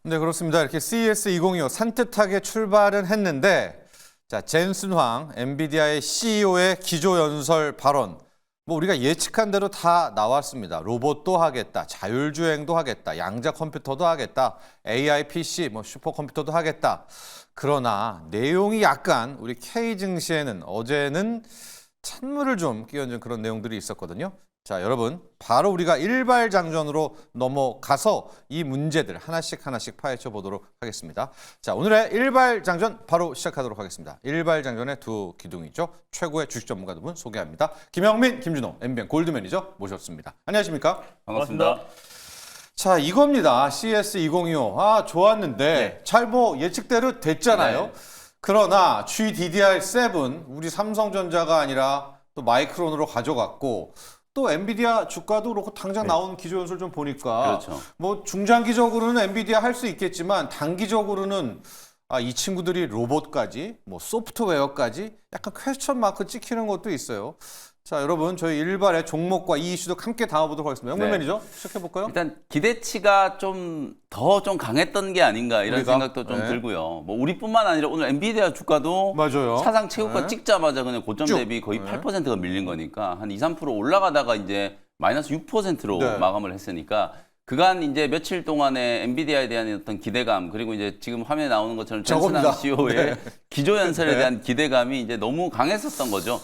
네, 그렇습니다. 이렇게 CES 2025 산뜻하게 출발은 했는데, 자, 젠슨 황, 엔비디아의 CEO의 기조연설 발언. 뭐 우리가 예측한 대로 다 나왔습니다. 로봇도 하겠다, 자율주행도 하겠다, 양자 컴퓨터도 하겠다, AI PC, 뭐 슈퍼컴퓨터도 하겠다. 그러나 내용이 약간 우리 K 증시에는 어제는 찬물을 좀 끼얹은 그런 내용들이 있었거든요. 자, 여러분, 바로 우리가 일발장전으로 넘어가서 이 문제들 하나씩 파헤쳐 보도록 하겠습니다. 자, 오늘의 일발장전 바로 시작하도록 하겠습니다. 일발장전의 두 기둥이죠. 최고의 주식 전문가 두 분 소개합니다. 김영민, 김준호, MBN 골드매니저 모셨습니다. 안녕하십니까? 반갑습니다. 자, 이겁니다. CES 2025. 아, 좋았는데 잘 뭐 예측대로 됐잖아요. 네. 그러나 GDDR7 우리 삼성전자가 아니라 또 마이크론으로 가져갔고 또 엔비디아 주가도 그렇고 당장 나온 기조연설 좀 보니까 그렇죠. 뭐 중장기적으로는 엔비디아 할 수 있겠지만 단기적으로는 이 친구들이 로봇까지 뭐 소프트웨어까지 약간 퀘스천 마크 찍히는 것도 있어요. 자, 여러분 저희 일발의 종목과 이 이슈도 함께 담아보도록 하겠습니다. 영민 네. 매니저 시작해볼까요? 일단 기대치가 좀 강했던 게 아닌가 이런 우리가? 생각도 좀 네. 들고요. 뭐 우리뿐만 아니라 오늘 엔비디아 주가도 맞아요. 사상 최고가 네. 찍자마자 그냥 고점 쭉. 대비 거의 네. 8%가 밀린 거니까 한 2, 3% 올라가다가 이제 마이너스 6%로 네. 마감을 했으니까 그간 이제 며칠 동안의 엔비디아에 대한 어떤 기대감 그리고 이제 지금 화면에 나오는 것처럼 저겁니다. 젠슨항 CEO의 네. 기조연설에 네. 대한 기대감이 이제 너무 강했었던 거죠.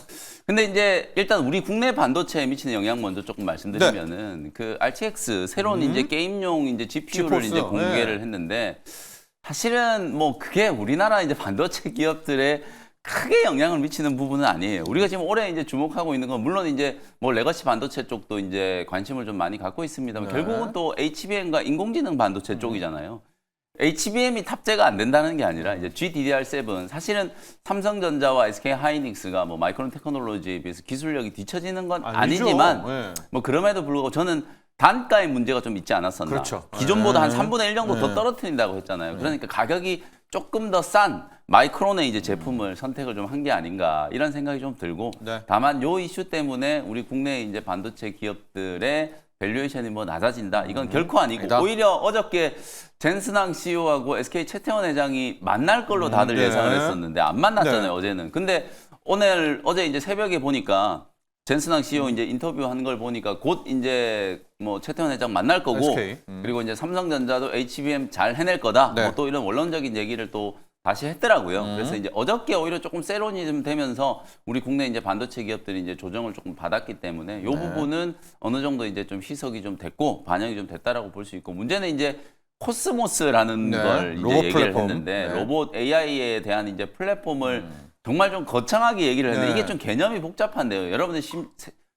근데 이제 일단 우리 국내 반도체에 미치는 영향 먼저 조금 말씀드리면은 그 RTX 새로운 이제 게임용 이제 GPU를 지포스. 이제 공개를 했는데 사실은 뭐 그게 우리나라 이제 반도체 기업들의 크게 영향을 미치는 부분은 아니에요. 우리가 지금 올해 이제 주목하고 있는 건 물론 이제 뭐 레거시 반도체 쪽도 이제 관심을 좀 많이 갖고 있습니다만 네. 결국은 또 HBM과 인공지능 반도체 쪽이잖아요. HBM이 탑재가 안 된다는 게 아니라 이제 GDDR7 사실은 삼성전자와 SK 하이닉스가 뭐 마이크론 테크놀로지에 비해서 기술력이 뒤처지는 건 아니죠. 아니지만 네. 뭐 그럼에도 불구하고 저는 단가의 문제가 좀 있지 않았었나. 그렇죠. 기존보다 한 네. 3분의 1 정도 더 떨어뜨린다고 했잖아요. 그러니까 가격이 조금 더 싼 마이크론의 이제 제품을 선택을 좀 한 게 아닌가 이런 생각이 좀 들고 네. 다만 요 이슈 때문에 우리 국내 이제 반도체 기업들의 밸류에이션이 뭐 낮아진다 이건 결코 아니고 아니다. 오히려 어저께 젠슨항 CEO하고 SK 최태원 회장이 만날 걸로 다들 네. 예상을 했었는데 안 만났잖아요 네. 어제는. 근데 어제 이제 새벽에 보니까 젠슨항 CEO 이제 인터뷰한 걸 보니까 곧 이제 뭐 최태원 회장 만날 거고 SK. 그리고 이제 삼성전자도 HBM 잘 해낼 거다. 네. 뭐 또 이런 원론적인 얘기를 또 다시 했더라고요. 그래서 이제 어저께 오히려 조금 세론이 좀 되면서 우리 국내 이제 반도체 기업들이 이제 조정을 조금 받았기 때문에 이 부분은 어느 정도 이제 좀 희석이 좀 됐고 반영이 좀 됐다라고 볼 수 있고 문제는 이제 코스모스라는 네. 걸 이제 로봇 얘기를 플랫폼. 했는데 네. 로봇 AI에 대한 이제 플랫폼을 정말 좀 거창하게 얘기를 했는데 네. 이게 좀 개념이 복잡한데요. 여러분들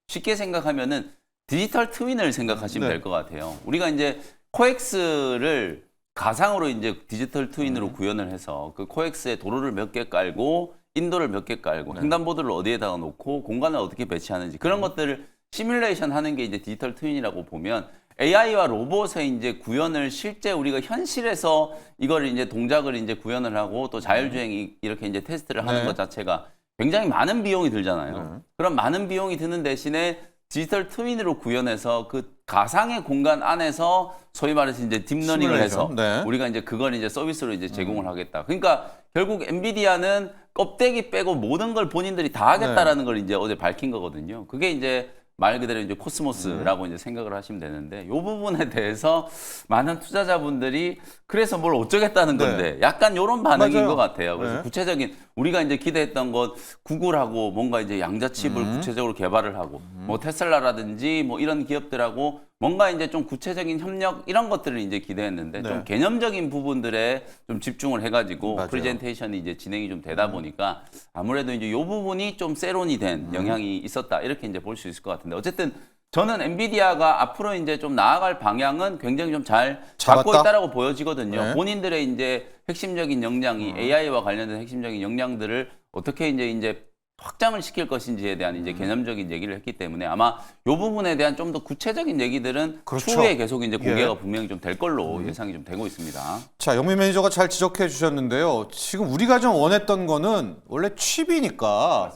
쉽게 생각하면은 디지털 트윈을 생각하시면 네. 될 것 같아요. 우리가 이제 코엑스를 가상으로 이제 디지털 트윈으로 구현을 해서 그 코엑스에 도로를 몇 개 깔고 인도를 몇 개 깔고 횡단보도를 어디에다가 놓고 공간을 어떻게 배치하는지 그런 것들을 시뮬레이션 하는 게 이제 디지털 트윈이라고 보면 AI와 로봇의 이제 구현을 실제 우리가 현실에서 이걸 이제 동작을 이제 구현을 하고 또 자율주행이 이렇게 이제 테스트를 하는 네. 것 자체가 굉장히 많은 비용이 들잖아요. 그런 많은 비용이 드는 대신에 디지털 트윈으로 구현해서 그 가상의 공간 안에서 소위 말해서 이제 딥러닝을 해서 시뮬레이션. 네. 우리가 이제 그걸 이제 서비스로 이제 제공을 하겠다. 그러니까 결국 엔비디아는 껍데기 빼고 모든 걸 본인들이 다 하겠다라는 걸 이제 어제 밝힌 거거든요. 그게 이제 말 그대로 이제 코스모스라고 이제 생각을 하시면 되는데 이 부분에 대해서 많은 투자자분들이 그래서 뭘 어쩌겠다는 건데 약간 이런 반응인 맞아요. 것 같아요. 그래서 네. 구체적인 우리가 이제 기대했던 것 구글하고 뭔가 이제 양자칩을 구체적으로 개발을 하고 뭐 테슬라라든지 뭐 이런 기업들하고 뭔가 이제 좀 구체적인 협력 이런 것들을 이제 기대했는데 네. 좀 개념적인 부분들에 좀 집중을 해가지고 맞아요. 프레젠테이션이 이제 진행이 좀 되다 보니까 아무래도 이제 이 부분이 좀 세론이 된 영향이 있었다 이렇게 이제 볼 수 있을 것 같은데 어쨌든 저는 엔비디아가 앞으로 이제 좀 나아갈 방향은 굉장히 좀 잘 잡고 잡았다? 있다라고 보여지거든요. 네. 본인들의 이제 핵심적인 역량이 AI와 관련된 핵심적인 역량들을 어떻게 이제 확장을 시킬 것인지에 대한 이제 개념적인 얘기를 했기 때문에 아마 이 부분에 대한 좀 더 구체적인 얘기들은 그렇죠. 추후에 계속 이제 공개가 예. 분명히 좀 될 걸로 예상이 좀 되고 있습니다. 자, 영민 매니저가 잘 지적해 주셨는데요. 지금 우리가 좀 원했던 거는 원래 칩이니까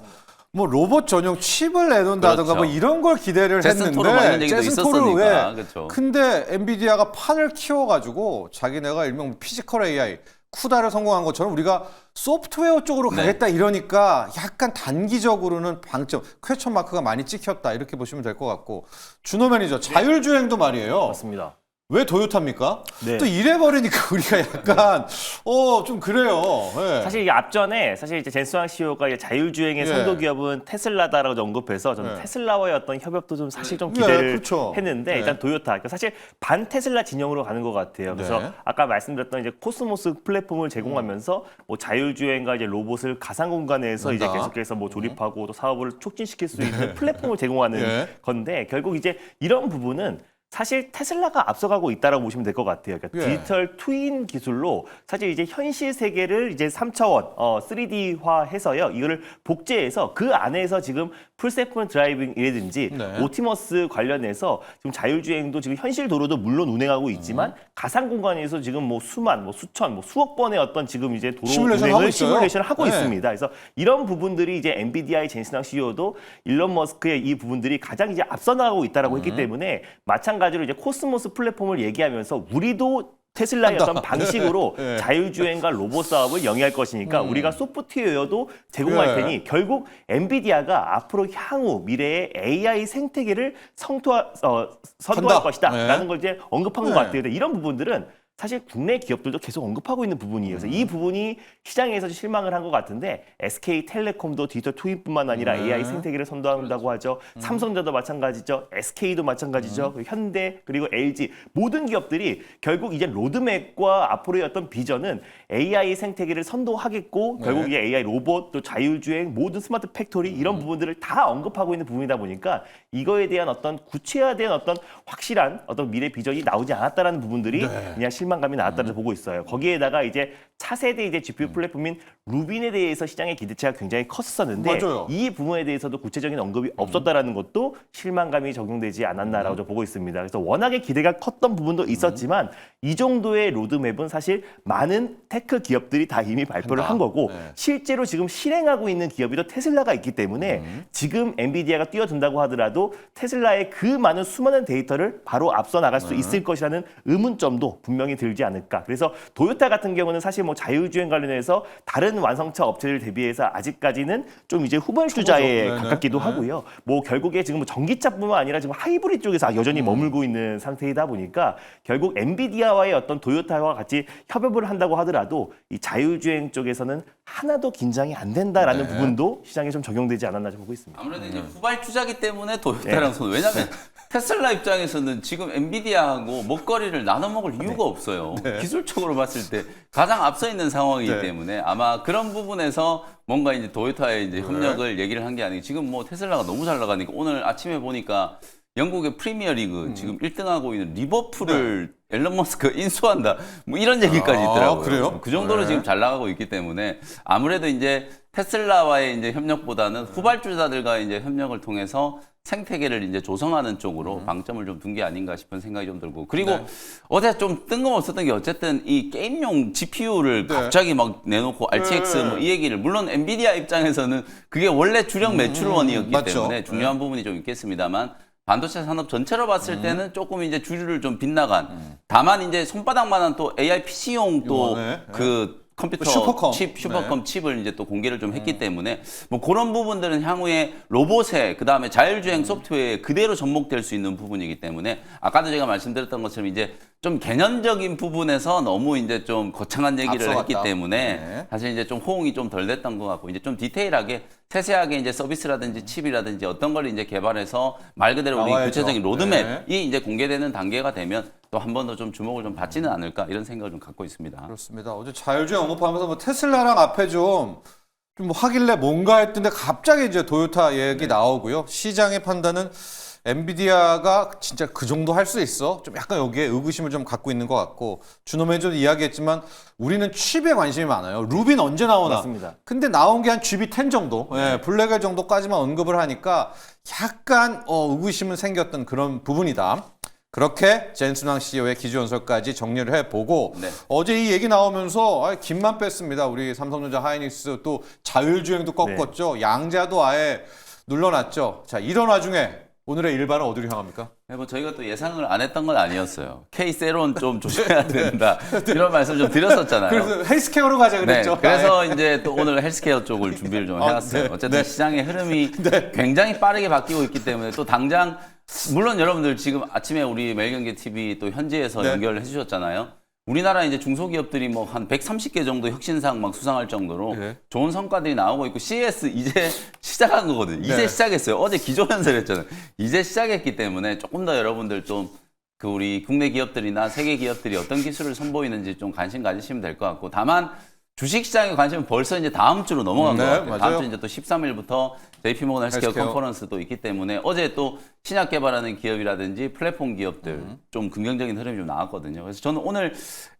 뭐 로봇 전용 칩을 내놓는다든가 그렇죠. 뭐 이런 걸 기대를 제슨 토르 뭐 이런 했는데 얘기도 제슨 토르 있었으니까. 왜? 그렇죠. 근데 엔비디아가 판을 키워가지고 자기네가 일명 피지컬 AI 쿠다를 성공한 것처럼 우리가 소프트웨어 쪽으로 네. 가겠다 이러니까 약간 단기적으로는 방점, 퀘스천 마크가 많이 찍혔다 이렇게 보시면 될 것 같고 준호 매니저 자율주행도 말이에요. 맞습니다. 왜 토요타입니까? 네. 또 이래버리니까 우리가 약간 좀 그래요. 네. 사실 이 앞전에 사실 이제 젠스왕 CEO가 이제 자율주행의 예. 선도 기업은 테슬라다라고 언급해서 저는 예. 테슬라와의 어떤 협업도 좀 사실 좀 예, 기대를 그렇죠. 했는데 예. 일단 도요타 그러니까 사실 반 테슬라 진영으로 가는 것 같아요. 그래서 네. 아까 말씀드렸던 이제 코스모스 플랫폼을 제공하면서 뭐 자율주행과 이제 로봇을 가상 공간에서 이제 맞다. 계속해서 뭐 조립하고 또 사업을 촉진시킬 수 있는 플랫폼을 제공하는 예. 건데 결국 이제 이런 부분은 사실 테슬라가 앞서가고 있다라고 보시면 될 것 같아요. 그러니까 예. 디지털 트윈 기술로 사실 이제 현실 세계를 이제 3차원 3D화해서요. 이거를 복제해서 그 안에서 지금 풀셀프 드라이빙이라든지 네. 오티머스 관련해서 지금 자율주행도 지금 현실 도로도 물론 운행하고 있지만 가상 공간에서 지금 뭐 수만, 뭐 수천, 뭐 수억 번의 어떤 지금 이제 도로 시뮬레이션 하고 운행을 있어요. 시뮬레이션을 하고 네. 있습니다. 그래서 이런 부분들이 이제 엔비디아의 젠슨왕 CEO도 일론 머스크의 이 부분들이 가장 이제 앞서 나가고 있다라고 했기 때문에 마찬가지로 이제 코스모스 플랫폼을 얘기하면서 우리도 테슬라의 어떤 방식으로 네. 자율주행과 로봇 사업을 영위할 것이니까 우리가 소프트웨어도 제공할 네. 테니 결국 엔비디아가 앞으로 향후 미래의 AI 생태계를 선도할 한다. 것이다라는 네. 걸 이제 언급한 것 네. 같아요. 근데 이런 부분들은 사실 국내 기업들도 계속 언급하고 있는 부분이에요. 그래서 이 부분이 시장에서 실망을 한 것 같은데 SK텔레콤도 디지털 트윈뿐만 아니라 네. AI 생태계를 선도한다고 하죠. 삼성전자도 마찬가지죠. SK도 마찬가지죠. 그리고 현대 그리고 LG 모든 기업들이 결국 이제 로드맵과 앞으로의 어떤 비전은 AI 생태계를 선도하겠고 네. 결국 이제 AI 로봇 또 자율주행 모든 스마트 팩토리 이런 부분들을 다 언급하고 있는 부분이다 보니까 이거에 대한 어떤 구체화된 어떤 확실한 어떤 미래 비전이 나오지 않았다라는 부분들이 네. 그냥 실망감이 나왔다고 보고 있어요. 거기에다가 이제 차세대 이제 GPU 플랫폼인 루빈에 대해서 시장의 기대치가 굉장히 컸었는데 맞아요. 이 부분에 대해서도 구체적인 언급이 없었다라는 것도 실망감이 적용되지 않았나라고 저 보고 있습니다. 그래서 워낙에 기대가 컸던 부분도 있었지만 이 정도의 로드맵은 사실 많은 테크 기업들이 다 이미 발표를 한다. 한 거고 네. 실제로 지금 실행하고 있는 기업이 또 테슬라가 있기 때문에 지금 엔비디아가 뛰어든다고 하더라도 테슬라의 그 많은 수많은 데이터를 바로 앞서 나갈 수 있을 것이라는 의문점도 분명히 들지 않을까. 그래서 도요타 같은 경우는 사실 뭐 자율주행 관련해서 다른 완성차 업체들 대비해서 아직까지는 좀 이제 후발주자에 네네. 가깝기도 네. 하고요. 뭐 결국에 지금 뭐 전기차뿐만 아니라 지금 하이브리드 쪽에서 여전히 머물고 있는 상태이다 보니까 결국 엔비디아와의 어떤 도요타와 같이 협업을 한다고 하더라도 이 자율주행 쪽에서는 하나도 긴장이 안 된다라는 네. 부분도 시장에 좀 적용되지 않았나 좀 보고 있습니다. 아무래도 이제 후발주자기 때문에 도요타랑 손. 왜냐하면 테슬라 입장에서는 지금 엔비디아하고 먹거리를 나눠 먹을 이유가 없어요. 기술적으로 봤을 때 가장 앞서 있는 상황이기 네. 때문에 아마 그런 부분에서 뭔가 이제 도요타의 이제 협력을 얘기를 한 게 아니고 지금 뭐 테슬라가 너무 잘 나가니까 오늘 아침에 보니까 영국의 프리미어 리그 지금 1등하고 있는 리버풀을 앨런 머스크가 인수한다. 뭐 이런 얘기까지 있더라고요. 그래요? 그 정도로 네. 지금 잘 나가고 있기 때문에 아무래도 이제 테슬라와의 이제 협력보다는 후발주자들과 이제 협력을 통해서 생태계를 이제 조성하는 쪽으로 방점을 좀 둔 게 아닌가 싶은 생각이 좀 들고 그리고 네. 어제 좀 뜬금없었던 게 어쨌든 이 게임용 GPU를 네. 갑자기 막 내놓고 RTX 네. 뭐 이 얘기를 물론 엔비디아 입장에서는 그게 원래 주력 매출원이었기 맞죠. 때문에 중요한 부분이 좀 있겠습니다만 반도체 산업 전체로 봤을 때는 조금 이제 주류를 좀 빗나간 다만 이제 손바닥만한 또 AI PC용 또 이번에, 그 컴퓨터 슈퍼컴. 칩, 슈퍼컴 칩을 이제 또 공개를 좀 했기 때문에 뭐 그런 부분들은 향후에 로봇에 그다음에 자율주행 소프트웨어에 그대로 접목될 수 있는 부분이기 때문에 아까도 제가 말씀드렸던 것처럼 이제 좀 개념적인 부분에서 너무 이제 좀 거창한 얘기를 앞서갔다. 했기 때문에 네. 사실 이제 좀 호응이 좀 덜 됐던 것 같고 이제 좀 디테일하게 세세하게 이제 서비스라든지 칩이라든지 어떤 걸 이제 개발해서 말 그대로 우리 나와야죠. 구체적인 로드맵이 네. 이제 공개되는 단계가 되면 또 한 번 더 좀 주목을 좀 받지는 않을까 이런 생각을 좀 갖고 있습니다. 그렇습니다. 어제 자율주행 언급하면서 뭐 테슬라랑 앞에 좀 뭐 하길래 뭔가 했던데 갑자기 이제 도요타 얘기 나오고요. 시장의 판단은 엔비디아가 진짜 그 정도 할 수 있어? 좀 약간 여기에 의구심을 좀 갖고 있는 것 같고 준호 매니저도 이야기했지만 우리는 칩에 관심이 많아요. 루빈 언제 나오나? 맞습니다. 근데 나온 게 한 GB10 정도, 블랙엘 정도까지만 언급을 하니까 약간 의구심은 생겼던 그런 부분이다. 그렇게 젠슨왕 CEO의 기조연설까지 정리를 해보고 네. 어제 이 얘기 나오면서 김만 뺐습니다. 우리 삼성전자 하이닉스 또 자율주행도 꺾었죠. 양자도 아예 눌러놨죠. 자, 이런 와중에 오늘의 일반은 어디로 향합니까? 네, 뭐 저희가 또 예상을 안 했던 건 아니었어요. K-세론 좀 조심해야 된다. 이런 말씀 좀 드렸었잖아요. 그래서 헬스케어로 가자 네, 그랬죠. 그래서 이제 또 오늘 헬스케어 쪽을 준비를 좀 해왔어요. 네, 어쨌든 네. 시장의 흐름이 굉장히 빠르게 바뀌고 있기 때문에 또 당장 물론 여러분들 지금 아침에 우리 매일경제 TV 또 현지에서 네. 연결을 해주셨잖아요. 우리나라 이제 중소기업들이 뭐 한 130개 정도 혁신상 막 수상할 정도로 네. 좋은 성과들이 나오고 있고 CES 이제 시작한 거거든요. 이제 네. 시작했어요. 어제 기조연설했잖아요. 이제 시작했기 때문에 조금 더 여러분들 좀 그 우리 국내 기업들이나 세계 기업들이 어떤 기술을 선보이는지 좀 관심 가지시면 될 것 같고 다만 주식시장에 관심은 벌써 이제 다음 주로 넘어간 네, 것 같아요. 맞아요. 다음 주 이제 또 13일부터 JP모건 헬스케어 헬스케어. 컨퍼런스도 있기 때문에 어제 또 신약 개발하는 기업이라든지 플랫폼 기업들 좀 긍정적인 흐름이 좀 나왔거든요. 그래서 저는 오늘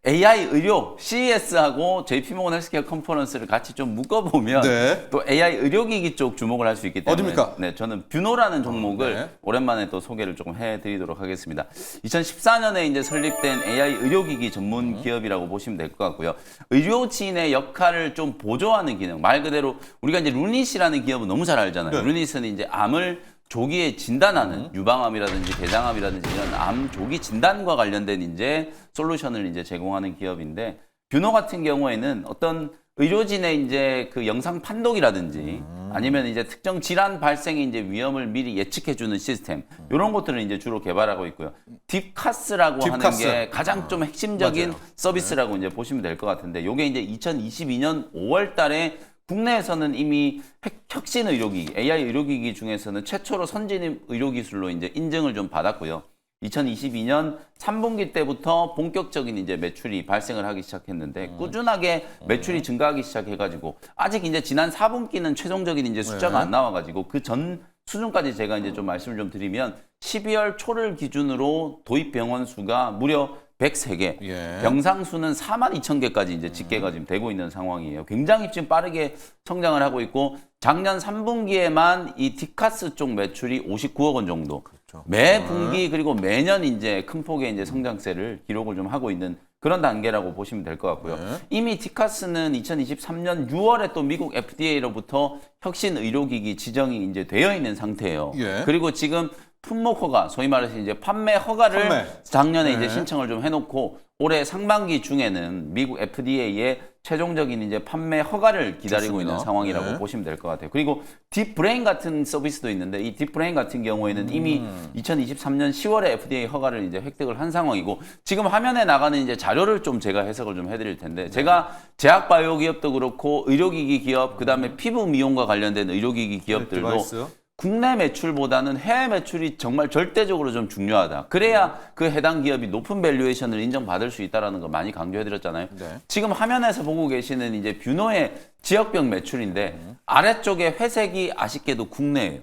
AI 의료 CES하고 JP모건 헬스케어 컨퍼런스를 같이 좀 묶어보면 네. 또 AI 의료기기 쪽 주목을 할 수 있기 때문에 어딥니까? 네, 저는 뷰노라는 종목을 네. 오랜만에 또 소개를 조금 해드리도록 하겠습니다. 2014년에 이제 설립된 AI 의료기기 전문 기업이라고 보시면 될 것 같고요. 의료진의 역할을 좀 보조하는 기능, 말 그대로 우리가 이제 루닛이라는 기업은 너무 잘 알잖아요. 네. 루닛은 이제 암을 조기에 진단하는 유방암이라든지 대장암이라든지 이런 암 조기 진단과 관련된 이제 솔루션을 이제 제공하는 기업인데 뷰노 같은 경우에는 어떤 의료진의 이제 그 영상 판독이라든지 아니면 이제 특정 질환 발생의 이제 위험을 미리 예측해주는 시스템 이런 것들을 이제 주로 개발하고 있고요. 딥카스라고 하는 딥카스. 게 가장 좀 핵심적인 맞아요. 서비스라고 이제 보시면 될 것 같은데 이게 이제 2022년 5월달에 국내에서는 이미 혁신 의료기기, AI 의료기기 중에서는 최초로 선진 의료기술로 이제 인증을 좀 받았고요. 2022년 3분기 때부터 본격적인 이제 매출이 발생을 하기 시작했는데 꾸준하게 매출이 증가하기 시작해가지고 아직 이제 지난 4분기는 최종적인 이제 숫자가 네. 안 나와가지고 그 전 수준까지 제가 이제 좀 말씀을 좀 드리면 12월 초를 기준으로 도입 병원 수가 무려 103개, 예. 병상 수는 42,000개까지 이제 집계가 지금 되고 있는 상황이에요. 굉장히 지금 빠르게 성장을 하고 있고 작년 3분기에만 이 디카스 쪽 매출이 59억 원 정도. 매 분기 그리고 매년 이제 큰 폭의 이제 성장세를 기록을 좀 하고 있는 그런 단계라고 보시면 될 것 같고요. 네. 이미 디카스는 2023년 6월에 또 미국 FDA로부터 혁신 의료기기 지정이 이제 되어 있는 상태예요. 예. 그리고 지금 품목 허가, 소위 말해서 이제 판매 허가를 판매. 작년에 네. 이제 신청을 좀 해놓고 올해 상반기 중에는 미국 FDA의 최종적인 이제 판매 허가를 기다리고 좋습니다. 있는 상황이라고 네. 보시면 될 것 같아요. 그리고 딥브레인 같은 서비스도 있는데 이 딥브레인 같은 경우에는 이미 2023년 10월에 FDA 허가를 이제 획득을 한 상황이고 지금 화면에 나가는 이제 자료를 좀 제가 해석을 좀 해드릴 텐데 제가 제약바이오 기업도 그렇고 의료기기 기업 그다음에 피부 미용과 관련된 의료기기 기업들도 디바이스. 국내 매출보다는 해외 매출이 정말 절대적으로 좀 중요하다. 그래야 그 해당 기업이 높은 밸류에이션을 인정받을 수 있다는 거 많이 강조해드렸잖아요. 네. 지금 화면에서 보고 계시는 이제 뷰노의 지역별 매출인데 아래쪽에 회색이 아쉽게도 국내예요.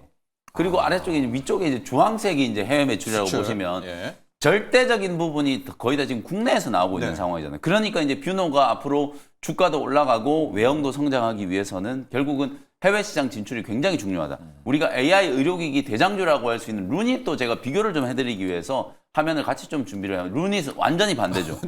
그리고 아래쪽에 이제 위쪽에 이제 주황색이 이제 해외 매출이라고 수출. 보시면 예. 절대적인 부분이 거의 다 지금 국내에서 나오고 있는 네. 상황이잖아요. 그러니까 이제 뷰노가 앞으로 주가도 올라가고 외형도 성장하기 위해서는 결국은 해외 시장 진출이 굉장히 중요하다. 우리가 AI 의료기기 대장주라고 할 수 있는 루닛도 제가 비교를 좀 해드리기 위해서 화면을 같이 좀 준비를 해요. 루닛은 완전히 반대죠.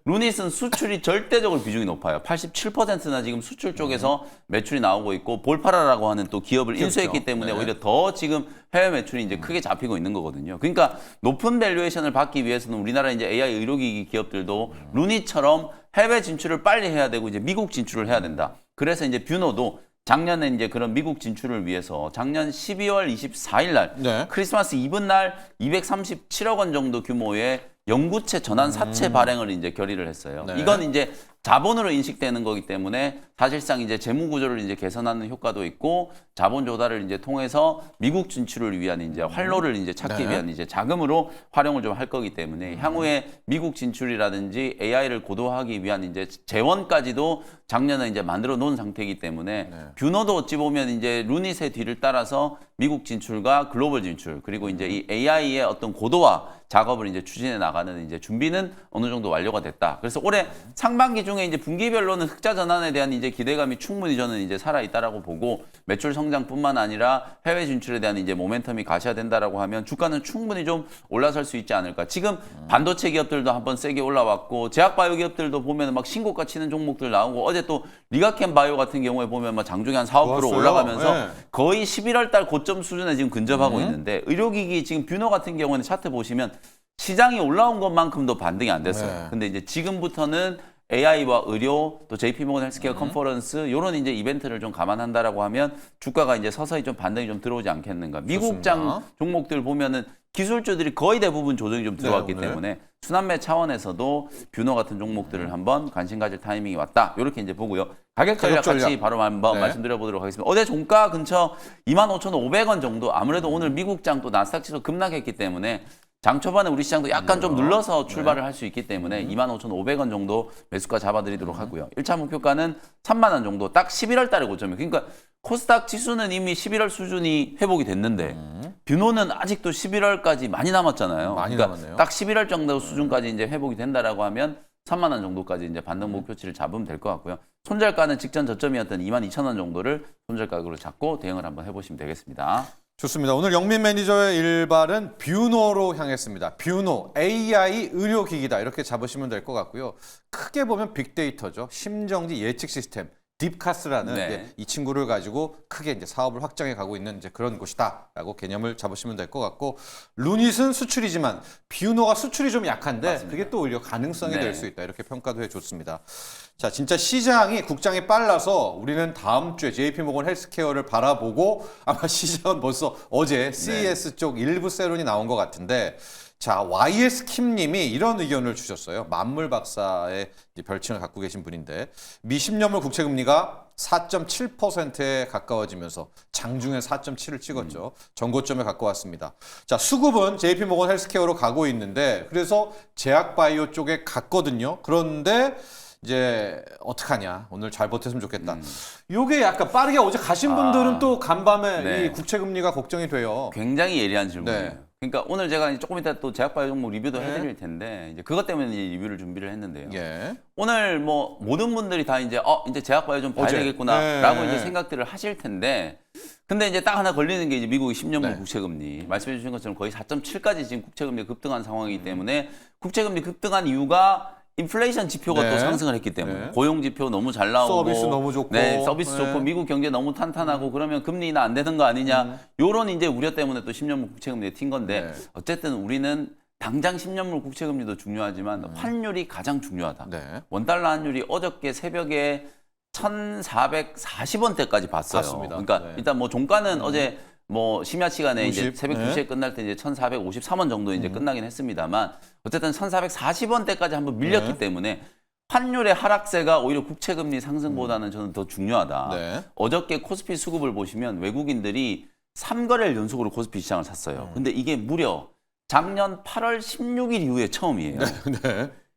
루닛은 수출이 절대적으로 비중이 높아요. 87%나 지금 수출 쪽에서 매출이 나오고 있고 볼파라라고 하는 또 기업을 귀엽죠. 인수했기 때문에 네. 오히려 더 지금 해외 매출이 이제 크게 잡히고 있는 거거든요. 그러니까 높은 밸류에이션을 받기 위해서는 우리나라 이제 AI 의료기기 기업들도 루닛처럼 해외 진출을 빨리 해야 되고 이제 미국 진출을 해야 된다. 그래서 이제 뷰노도 작년에 이제 그런 미국 진출을 위해서 작년 12월 24일 날 네. 크리스마스 이브 날 237억 원 정도 규모의 연구체 전환 사채 발행을 이제 결의를 했어요. 네. 이건 이제 자본으로 인식되는 거기 때문에 사실상 이제 재무 구조를 이제 개선하는 효과도 있고 자본 조달을 이제 통해서 미국 진출을 위한 이제 활로를 이제 찾기 네. 위한 이제 자금으로 활용을 좀 할 거기 때문에 향후에 미국 진출이라든지 AI를 고도화하기 위한 이제 재원까지도 작년에 이제 만들어 놓은 상태이기 때문에 네. 뷰노도 어찌 보면 이제 루닛의 뒤를 따라서 미국 진출과 글로벌 진출 그리고 이제 이 AI의 어떤 고도화 작업을 이제 추진해 나가는 이제 준비는 어느 정도 완료가 됐다. 그래서 올해 상반기 중에 이제 분기별로는 흑자 전환에 대한 이제 기대감이 충분히 저는 이제 살아 있다라고 보고 매출 성장뿐만 아니라 해외 진출에 대한 이제 모멘텀이 가셔야된다라고 하면 주가는 충분히 좀 올라설 수 있지 않을까. 지금 반도체 기업들도 한번 세게 올라왔고 제약 바이오 기업들도 보면 막 신고가 치는 종목들 나오고 어제 또 리가켄 바이오 같은 경우에 보면 막 장중에 한 4, 5% 좋았어요. 올라가면서 네. 거의 11월 달 고점 수준에 지금 근접하고 있는데 의료기기 지금 뷰노 같은 경우는 차트 보시면 시장이 올라온 것만큼도 반등이 안 됐어요. 네. 근데 이제 지금부터는 AI와 의료 또 JP모건 헬스케어 컨퍼런스 이런 이제 이벤트를 좀 감안한다라고 하면 주가가 이제 서서히 좀 반등이 좀 들어오지 않겠는가. 미국장 좋습니다. 종목들 보면은 기술주들이 거의 대부분 조정이 좀 들어왔기 오늘. 때문에 순환매 차원에서도 뷰노 같은 종목들을 한번 관심 가질 타이밍이 왔다. 이렇게 이제 보고요. 가격 전략 가격 전략. 같이 바로 한번 네. 말씀드려 보도록 하겠습니다. 어제 종가 근처 25,500원 정도 아무래도 오늘 미국장 또 나스닥 지수 급락했기 때문에 장 초반에 우리 시장도 약간 좀 눌러서 출발을 할 수 있기 때문에 25,500원 정도 매수가 잡아드리도록 하고요. 1차 목표가는 3만 원 정도 딱 11월 달에 고점이에요. 그러니까 코스닥 지수는 이미 11월 수준이 회복이 됐는데 뷰노는 아직도 11월까지 많이 남았잖아요. 많이 그러니까 남았네요. 딱 11월 정도 수준까지 이제 회복이 된다라고 하면 3만 원 정도까지 이제 반등 목표치를 잡으면 될 것 같고요. 손절가는 직전 저점이었던 22,000원 정도를 손절가격으로 잡고 대응을 한번 해보시면 되겠습니다. 좋습니다. 오늘 영민 매니저의 일발은 뷰노로 향했습니다. 뷰노, AI 의료기기다 이렇게 잡으시면 될 것 같고요. 크게 보면 빅데이터죠. 심정지 예측 시스템, 딥카스라는 네. 이제 이 친구를 가지고 크게 이제 사업을 확장해 가고 있는 이제 그런 곳이다라고 개념을 잡으시면 될 것 같고, 루닛은 수출이지만 뷰노가 수출이 좀 약한데 맞습니다. 그게 또 오히려 가능성이 네. 될 수 있다 이렇게 평가도 해줬습니다. 자, 진짜 시장이 국장이 빨라서 우리는 다음 주에 JP모건 헬스케어를 바라보고 아마 시장은 벌써 어제 CES 쪽 일부 세론이 나온 것 같은데, 자, YS킴님이 이런 의견을 주셨어요. 만물 박사의 이제 별칭을 갖고 계신 분인데, 미 10년물 국채 금리가 4.7%에 가까워지면서 장중에 4.7을 찍었죠. 전고점에 가까웠습니다. 자, 수급은 JP모건 헬스케어로 가고 있는데, 그래서 제약바이오 쪽에 갔거든요. 그런데 이제 어떡하냐, 오늘 잘 버텼으면 좋겠다. 요게 약간 빠르게 어제 가신 분들은 또 간밤에 네. 이 국채 금리가 걱정이 돼요. 굉장히 예리한 질문이에요. 네. 그러니까 오늘 제가 이제 조금 이따 또 제약바이오 종목 리뷰도 네. 해드릴 텐데 이제 그것 때문에 이제 리뷰를 준비를 했는데요. 예. 오늘 뭐 모든 분들이 다 이제 이제 제약바이오 좀 봐야 어제. 되겠구나라고 네. 이제 생각들을 하실 텐데, 근데 이제 딱 하나 걸리는 게 이제 미국의 10년물 네. 국채금리 말씀해 주신 것처럼 거의 4.7까지 지금 국채금리가 급등한 상황이기 때문에 국채금리 급등한 이유가 인플레이션 지표가 네. 또 상승을 했기 때문에 네. 고용 지표 너무 잘 나오고 서비스 너무 좋고. 네, 서비스 네. 좋고 미국 경제 너무 탄탄하고 그러면 금리 인하 안 되는 거 아니냐 요런 이제 우려 때문에 또 10년물 국채금리에 튄 건데 네. 어쨌든 우리는 당장 10년물 국채금리도 중요하지만 환율이 가장 중요하다. 네. 원달러 환율이 어저께 새벽에 1,440원대까지 봤어요. 봤습니다. 그러니까 네. 일단 뭐 종가는 어제 뭐 심야 시간에 이제 50, 새벽 네. 2시에 끝날 때 이제 1,453원 정도 이제 끝나긴 했습니다만 어쨌든 1,440원대까지 한번 밀렸기 네. 때문에 환율의 하락세가 오히려 국채금리 상승보다는 저는 더 중요하다. 네. 어저께 코스피 수급을 보시면 외국인들이 3거래일 연속으로 코스피 시장을 샀어요. 근데 이게 무려 작년 8월 16일 이후에 처음이에요.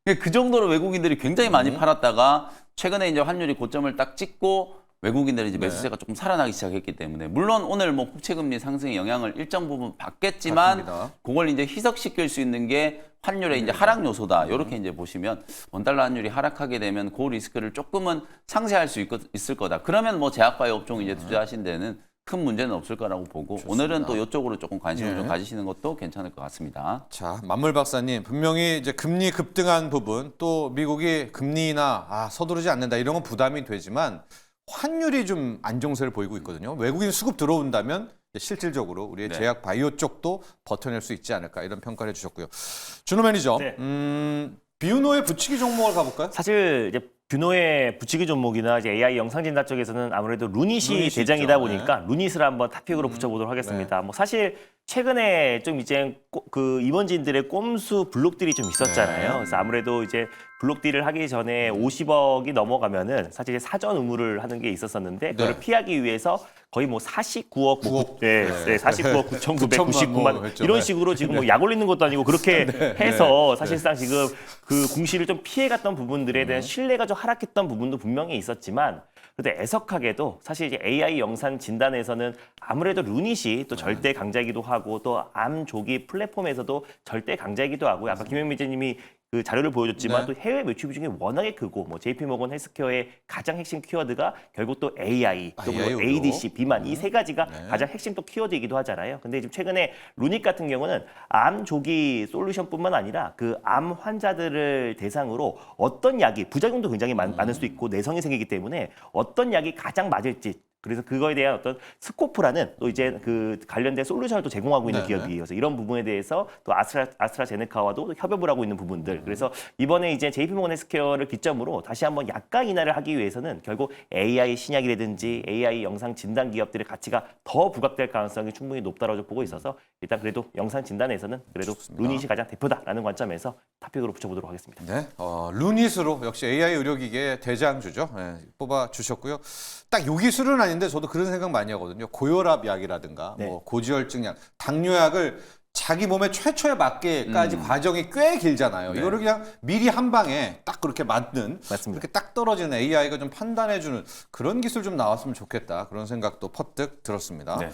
네. 그 정도로 외국인들이 굉장히 많이 팔았다가 최근에 이제 환율이 고점을 딱 찍고 외국인들이 이제 매수세가 조금 살아나기 시작했기 때문에 물론 오늘 뭐 국채금리 상승의 영향을 일정 부분 받겠지만 맞습니다. 그걸 이제 희석시킬 수 있는 게 환율의 이제 하락 요소다. 이렇게 이제 보시면 원달러 환율이 하락하게 되면 그 리스크를 조금은 상쇄할 수 있을 거다. 그러면 뭐 제약바이오 업종 이제 투자하신 데는 큰 문제는 없을 거라고 보고 오늘은 또 이쪽으로 조금 관심을 예. 좀 가지시는 것도 괜찮을 것 같습니다. 자, 만물 박사님, 분명히 이제 금리 급등한 부분, 또 미국이 금리 인하 서두르지 않는다 이런 건 부담이 되지만 환율이 좀 안정세를 보이고 있거든요. 외국인 수급 들어온다면 실질적으로 우리의 네. 제약 바이오 쪽도 버텨낼 수 있지 않을까 이런 평가를 해주셨고요. 준호 매니저, 네. 뷰노의 붙이기 종목을 가볼까요? 사실 이제 뷰노의 붙이기 종목이나 이제 AI 영상 진단 쪽에서는 아무래도 루닛이 루닛이 대장이다 있죠. 보니까 루닛을 한번 탑픽으로 붙여보도록 하겠습니다. 뭐 사실 최근에 좀 이제 그 임원진들의 꼼수 블록들이 좀 있었잖아요. 네. 그래서 아무래도 이제 블록딜을 하기 전에 50억이 넘어가면은 사실 이제 사전 의무를 하는 게 있었었는데 그걸 네. 피하기 위해서 거의 뭐 49억 9억. 네, 네. 49억 9,999만 뭐 했죠. 이런 네. 식으로 지금 뭐 약 올리는 것도 아니고 그렇게 해서 사실상 지금 그 공시를 좀 피해갔던 부분들에 대한 신뢰가 좀 하락했던 부분도 분명히 있었지만 그래도 애석하게도 사실 이제 AI 영상 진단에서는 아무래도 루닛이 또 절대 강자이기도 하고 또 암 조기 플랫폼에서도 절대 강자이기도 하고 아까 김현미 기자님이 그 자료를 보여줬지만 네. 또 해외 매출 비중이 워낙에 크고 뭐 JP모건 헬스케어의 가장 핵심 키워드가 결국 또 AI, 또 AI 뭐 의료. ADC, 비만 이 세 가지가 네. 가장 핵심 또 키워드이기도 하잖아요. 근데 지금 최근에 루닉 같은 경우는 암 조기 솔루션뿐만 아니라 그 암 환자들을 대상으로 어떤 약이 부작용도 굉장히 많을 수 있고 내성이 생기기 때문에 어떤 약이 가장 맞을지 그래서 그거에 대한 어떤 스코프라는 또 이제 그 관련된 솔루션을 또 제공하고 있는 네, 기업이에요. 그래서 이런 부분에 대해서 또 아스트라제네카와도 협업을 하고 있는 부분들. 그래서 이번에 이제 JP모건 헬스케어를 기점으로 다시 한번 약가 인하를 하기 위해서는 결국 AI 신약이라든지 AI 영상 진단 기업들의 가치가 더 부각될 가능성이 충분히 높다고 보고 있어서 일단 그래도 영상 진단에서는 그래도 좋습니다. 루닛이 가장 대표다라는 관점에서 탑픽으로 붙여보도록 하겠습니다. 네, 루닛으로 역시 AI 의료기계의 대장주죠. 네, 뽑아 주셨고요. 딱 요 기술은 아닌데 저도 그런 생각 많이 하거든요. 고혈압 약이라든가 네. 뭐 고지혈증 약, 당뇨약을 자기 몸에 최초에 맞게까지 과정이 꽤 길잖아요. 네. 이거를 그냥 미리 한 방에 딱 그렇게 맞는, 맞습니다. 그렇게 딱 떨어지는 AI가 좀 판단해주는 그런 기술 좀 나왔으면 좋겠다. 그런 생각도 퍼뜩 들었습니다. 네.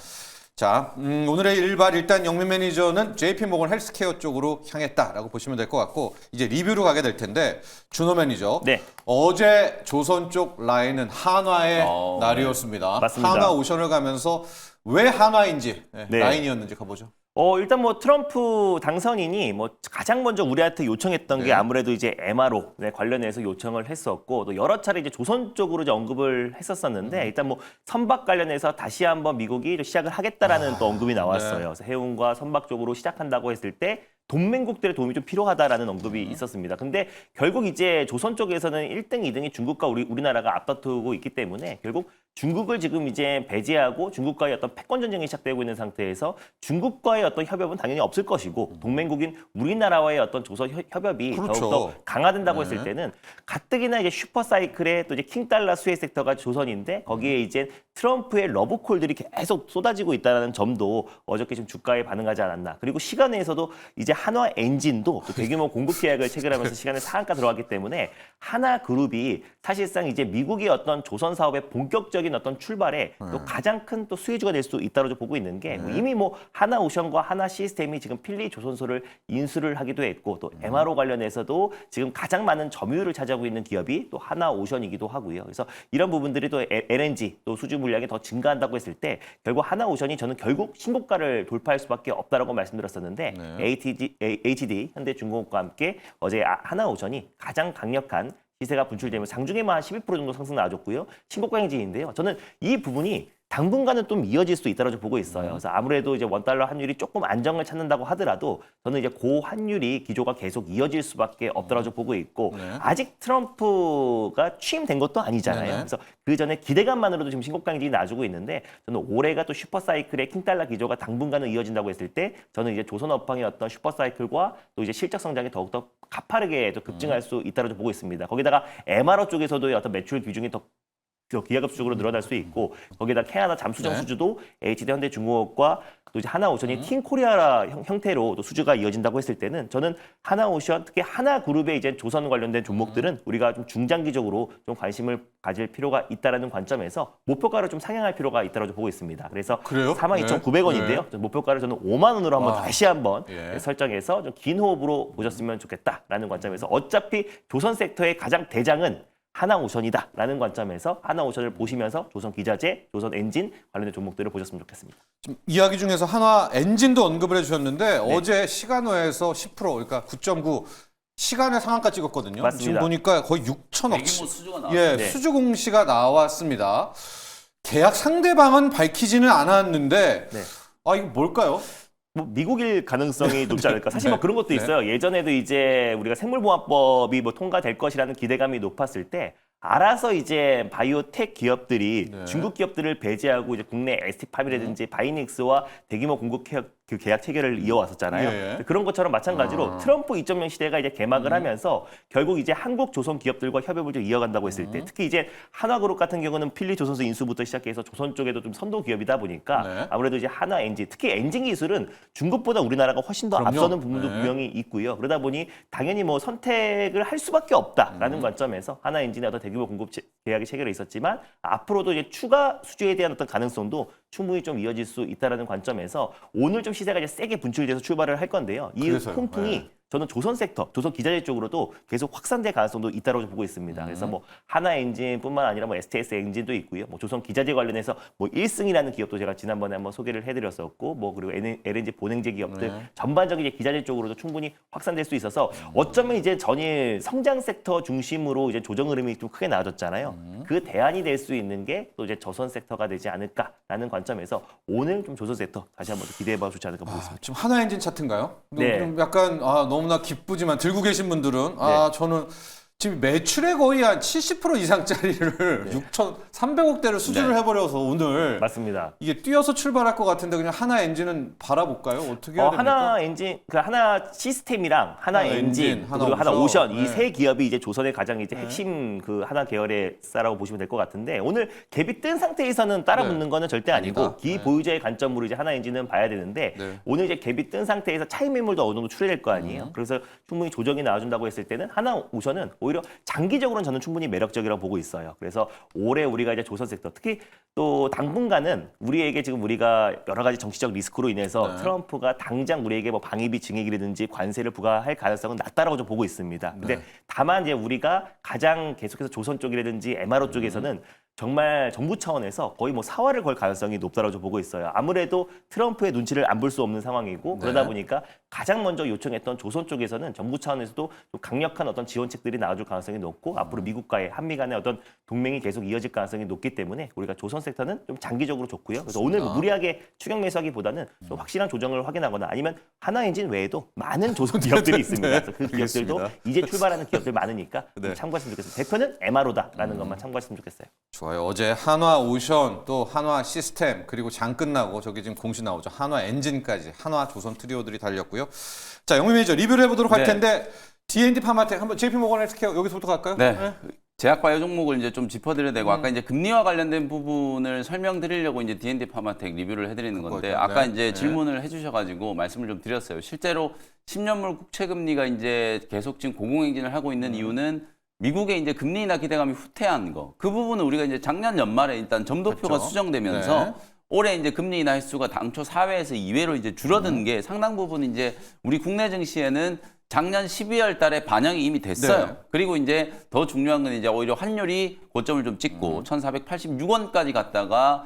자, 오늘의 일발 일단 영민 매니저는 JP모건 헬스케어 쪽으로 향했다라고 보시면 될 것 같고 이제 리뷰로 가게 될 텐데 준호 매니저. 네. 어제 조선 쪽 라인은 한화의 날이었습니다. 맞습니다. 한화 오션을 가면서 왜 한화인지 네. 라인이었는지 가보죠. 일단 뭐 트럼프 당선인이 뭐 가장 먼저 우리한테 요청했던 네. 게 아무래도 이제 MRO 관련해서 요청을 했었고 또 여러 차례 이제 조선 쪽으로 이제 언급을 했었었는데 일단 뭐 선박 관련해서 다시 한번 미국이 시작을 하겠다라는 또 언급이 나왔어요. 네. 그래서 해운과 선박 쪽으로 시작한다고 했을 때 동맹국들의 도움이 좀 필요하다라는 언급이 있었습니다. 근데 결국 이제 조선 쪽에서는 1등, 2등이 중국과 우리나라가 앞다투고 있기 때문에 결국 중국을 지금 이제 배제하고 중국과의 어떤 패권 전쟁이 시작되고 있는 상태에서 중국과의 어떤 협업은 당연히 없을 것이고 동맹국인 우리나라와의 어떤 조선 협업이 그렇죠. 더욱더 강화된다고 네. 했을 때는 가뜩이나 이제 슈퍼사이클의 또 이제 킹달러 수혜 섹터가 조선인데 거기에 이제 트럼프의 러브콜들이 계속 쏟아지고 있다는 점도 어저께 좀 주가에 반응하지 않았나. 그리고 시간에서도 이제 한화 엔진도 또 대규모 공급 계약을 체결하면서 시간에 상한가 들어갔기 때문에 하나 그룹이 사실상 이제 미국의 어떤 조선 사업의 본격적인 어떤 출발에 또 가장 큰 또 수혜주가 될 수 있다고 좀 보고 있는 게 이미 뭐 하나 오션과 하나 시스템이 지금 필리 조선소를 인수를 하기도 했고 또 MRO 관련해서도 지금 가장 많은 점유율을 차지하고 있는 기업이 또 하나 오션이기도 하고요. 그래서 이런 부분들이 또 LNG 또 수주 물량이 더 증가한다고 했을 때 결국 하나 오션이 저는 결국 신고가를 돌파할 수밖에 없다라고 말씀드렸었는데 HD 현대중공업과 함께 어제 하나 오션이 가장 강력한 시세가 분출되면 장중에만 한 12% 정도 상승 나와줬고요. 신고가 행진인데요. 저는 이 부분이 당분간은 좀 이어질 수 있다고 보고 있어요. 그래서 아무래도 이제 원달러 환율이 조금 안정을 찾는다고 하더라도 저는 이제 고환율이 기조가 계속 이어질 수밖에 없다고 보고 있고 아직 트럼프가 취임된 것도 아니잖아요. 네네. 그래서 그 전에 기대감만으로도 지금 신고가 행진이 나주고 있는데 저는 올해가 또 슈퍼사이클의 킹달러 기조가 당분간은 이어진다고 했을 때 저는 이제 조선업황의 어떤 슈퍼사이클과 또 이제 실적 성장이 더욱더 가파르게 또 급증할 수 있다고 보고 있습니다. 거기다가 MRO 쪽에서도 어떤 매출 비중이 더 기하급수적으로 늘어날 수 있고 거기다 캐나다 잠수정 네. 수주도 HD 현대중공업과 또 이제 하나오션이 팀코리아 형태로 또 수주가 이어진다고 했을 때는 저는 하나오션 특히 하나그룹의 이제 조선 관련된 종목들은 우리가 좀 중장기적으로 좀 관심을 가질 필요가 있다라는 관점에서 목표가를 좀 상향할 필요가 있다고 보고 있습니다. 그래서 그래요? 42,900원인데요. 목표가를 저는 5만 원으로 한번 다시 한번 예. 설정해서 좀 긴 호흡으로 보셨으면 좋겠다라는 관점에서 어차피 조선 섹터의 가장 대장은 하나오션이다라는 관점에서 하나오션을 보시면서 조선 기자재, 조선 엔진 관련된 종목들을 보셨으면 좋겠습니다. 지금 이야기 중에서 한화 엔진도 언급을 해주셨는데 어제 시간외에서 10% 그러니까 9.9 시간에 상한가 찍었거든요. 맞습니다. 지금 보니까 거의 6천억 대규모 수주가 나왔어요. 예, 네. 수주 공시가 나왔습니다. 계약 상대방은 밝히지는 않았는데 네. 이거 뭘까요? 뭐 미국일 가능성이 높지 않을까. 사실 뭐 그런 것도 네. 있어요. 예전에도 이제 우리가 생물보안법이 뭐 통과될 것이라는 기대감이 높았을 때 알아서 이제 바이오텍 기업들이 네. 중국 기업들을 배제하고 이제 국내 ST팜이라든지 바이닉스와 대규모 공급 계약 체결을 이어왔었잖아요. 예. 그런 것처럼 마찬가지로 트럼프 2.0 시대가 이제 개막을 하면서 결국 이제 한국 조선 기업들과 협업을 좀 이어간다고 했을 때 특히 이제 한화그룹 같은 경우는 필리 조선소 인수부터 시작해서 조선 쪽에도 좀 선도 기업이다 보니까 네. 아무래도 이제 한화 엔진 특히 엔진 기술은 중국보다 우리나라가 훨씬 더 그럼요. 앞서는 부분도 네. 분명히 있고요. 그러다 보니 당연히 뭐 선택을 할 수밖에 없다라는 관점에서 한화 엔진의 어떤 대규모 공급 계약이 체결해 있었지만 앞으로도 이제 추가 수주에 대한 어떤 가능성도 충분히 좀 이어질 수 있다라는 관점에서 오늘 좀 시세가 이제 세게 분출돼서 출발을 할 건데요. 이 그래서요. 훈풍이 네. 저는 조선 섹터, 조선 기자재 쪽으로도 계속 확산될 가능성도 있다고 보고 있습니다. 그래서 뭐 하나 엔진뿐만 아니라 뭐 STS 엔진도 있고요. 뭐 조선 기자재 관련해서 뭐 1승이라는 기업도 제가 지난번에 한번 소개를 해드렸었고, 뭐 그리고 LNG 본행제 기업들 전반적인 이제 기자재 쪽으로도 충분히 확산될 수 있어서 어쩌면 이제 전일 성장 섹터 중심으로 이제 조정 흐름이 좀 크게 나아졌잖아요. 그 대안이 될 수 있는 게 또 이제 조선 섹터가 되지 않을까라는 관점에서 오늘 좀 조선 섹터 다시 한번 기대해봐도 좋지 않을까 보고 있습니다. 지금 하나 엔진 차트인가요? 네. 좀 약간 너무나 기쁘지만 들고 계신 분들은 저는 지금 매출의 거의 한 70% 이상짜리를 6,300억대를 수주를 해버려서 오늘 맞습니다. 이게 뛰어서 출발할 것 같은데 그냥 하나 엔진은 바라볼까요? 어떻게 해야 됩니까? 하나 엔진, 그 하나 시스템이랑 하나 하나 엔진, 엔진, 하나 그리고 하나 오션. 오션 이 세 기업이 이제 조선의 가장 이제 핵심 그 하나 계열의 사라고 보시면 될 것 같은데 오늘 갭이 뜬 상태에서는 따라 붙는 거는 절대 아니고 아니다. 기 보유자의 관점으로 이제 하나 엔진은 봐야 되는데 오늘 이제 갭이 뜬 상태에서 차익 매물도 어느 정도 출해될 거 아니에요. 그래서 충분히 조정이 나와준다고 했을 때는 하나 오션은 오히려 장기적으로는 저는 충분히 매력적이라고 보고 있어요. 그래서 올해 우리가 이제 조선 섹터 특히 또 당분간은 우리에게 지금 우리가 여러 가지 정치적 리스크로 인해서 트럼프가 당장 우리에게 뭐 방위비 증액이라든지 관세를 부과할 가능성은 낮다라고 좀 보고 있습니다. 근데 다만 이제 우리가 가장 계속해서 조선 쪽이라든지 MRO 쪽에서는 정말 정부 차원에서 거의 뭐 사활을 걸 가능성이 높다고 보고 있어요. 아무래도 트럼프의 눈치를 안 볼 수 없는 상황이고 그러다 보니까 가장 먼저 요청했던 조선 쪽에서는 정부 차원에서도 좀 강력한 어떤 지원책들이 나와줄 가능성이 높고 앞으로 미국과의 한미 간의 어떤 동맹이 계속 이어질 가능성이 높기 때문에 우리가 조선 섹터는 좀 장기적으로 좋고요. 그래서 오늘 무리하게 추격 매수하기보다는 좀 확실한 조정을 확인하거나 아니면 하나 엔진 외에도 많은 조선 기업들이 있습니다. 그래서 그 기업들도 알겠습니다. 이제 출발하는 기업들 많으니까 좀 참고했으면 좋겠습니다. 대표는 MRO다라는 것만 참고했으면 좋겠어요. 좋아요. 어제 한화 오션 또 한화 시스템 그리고 장 끝나고 저기 지금 공시 나오죠. 한화 엔진까지 한화 조선 트리오들이 달렸고요. 자, 영민 매니저 리뷰를 해보도록 할 텐데 D&D 파마텍 한번 JP 모건 헬스케어 여기서부터 갈까요? 네. 제약바이오 종목을 이제 좀 짚어드려야 되고 아까 이제 금리와 관련된 부분을 설명드리려고 이제 D&D 파마텍 리뷰를 해드리는 건데 그거죠. 아까 네. 이제 질문을 해주셔가지고 말씀을 좀 드렸어요. 실제로 10년물 국채 금리가 이제 계속 지금 고공행진을 하고 있는 이유는 미국의 이제 금리 인하 기대감이 후퇴한 거. 그 부분은 우리가 이제 작년 연말에 일단 점도표가 그렇죠. 수정되면서 올해 이제 금리 인하 횟수가 당초 4회에서 2회로 이제 줄어든 게 상당 부분 이제 우리 국내 증시에는 작년 12월 달에 반영이 이미 됐어요. 네. 그리고 이제 더 중요한 건 이제 오히려 환율이 고점을 좀 찍고 1,486원까지 갔다가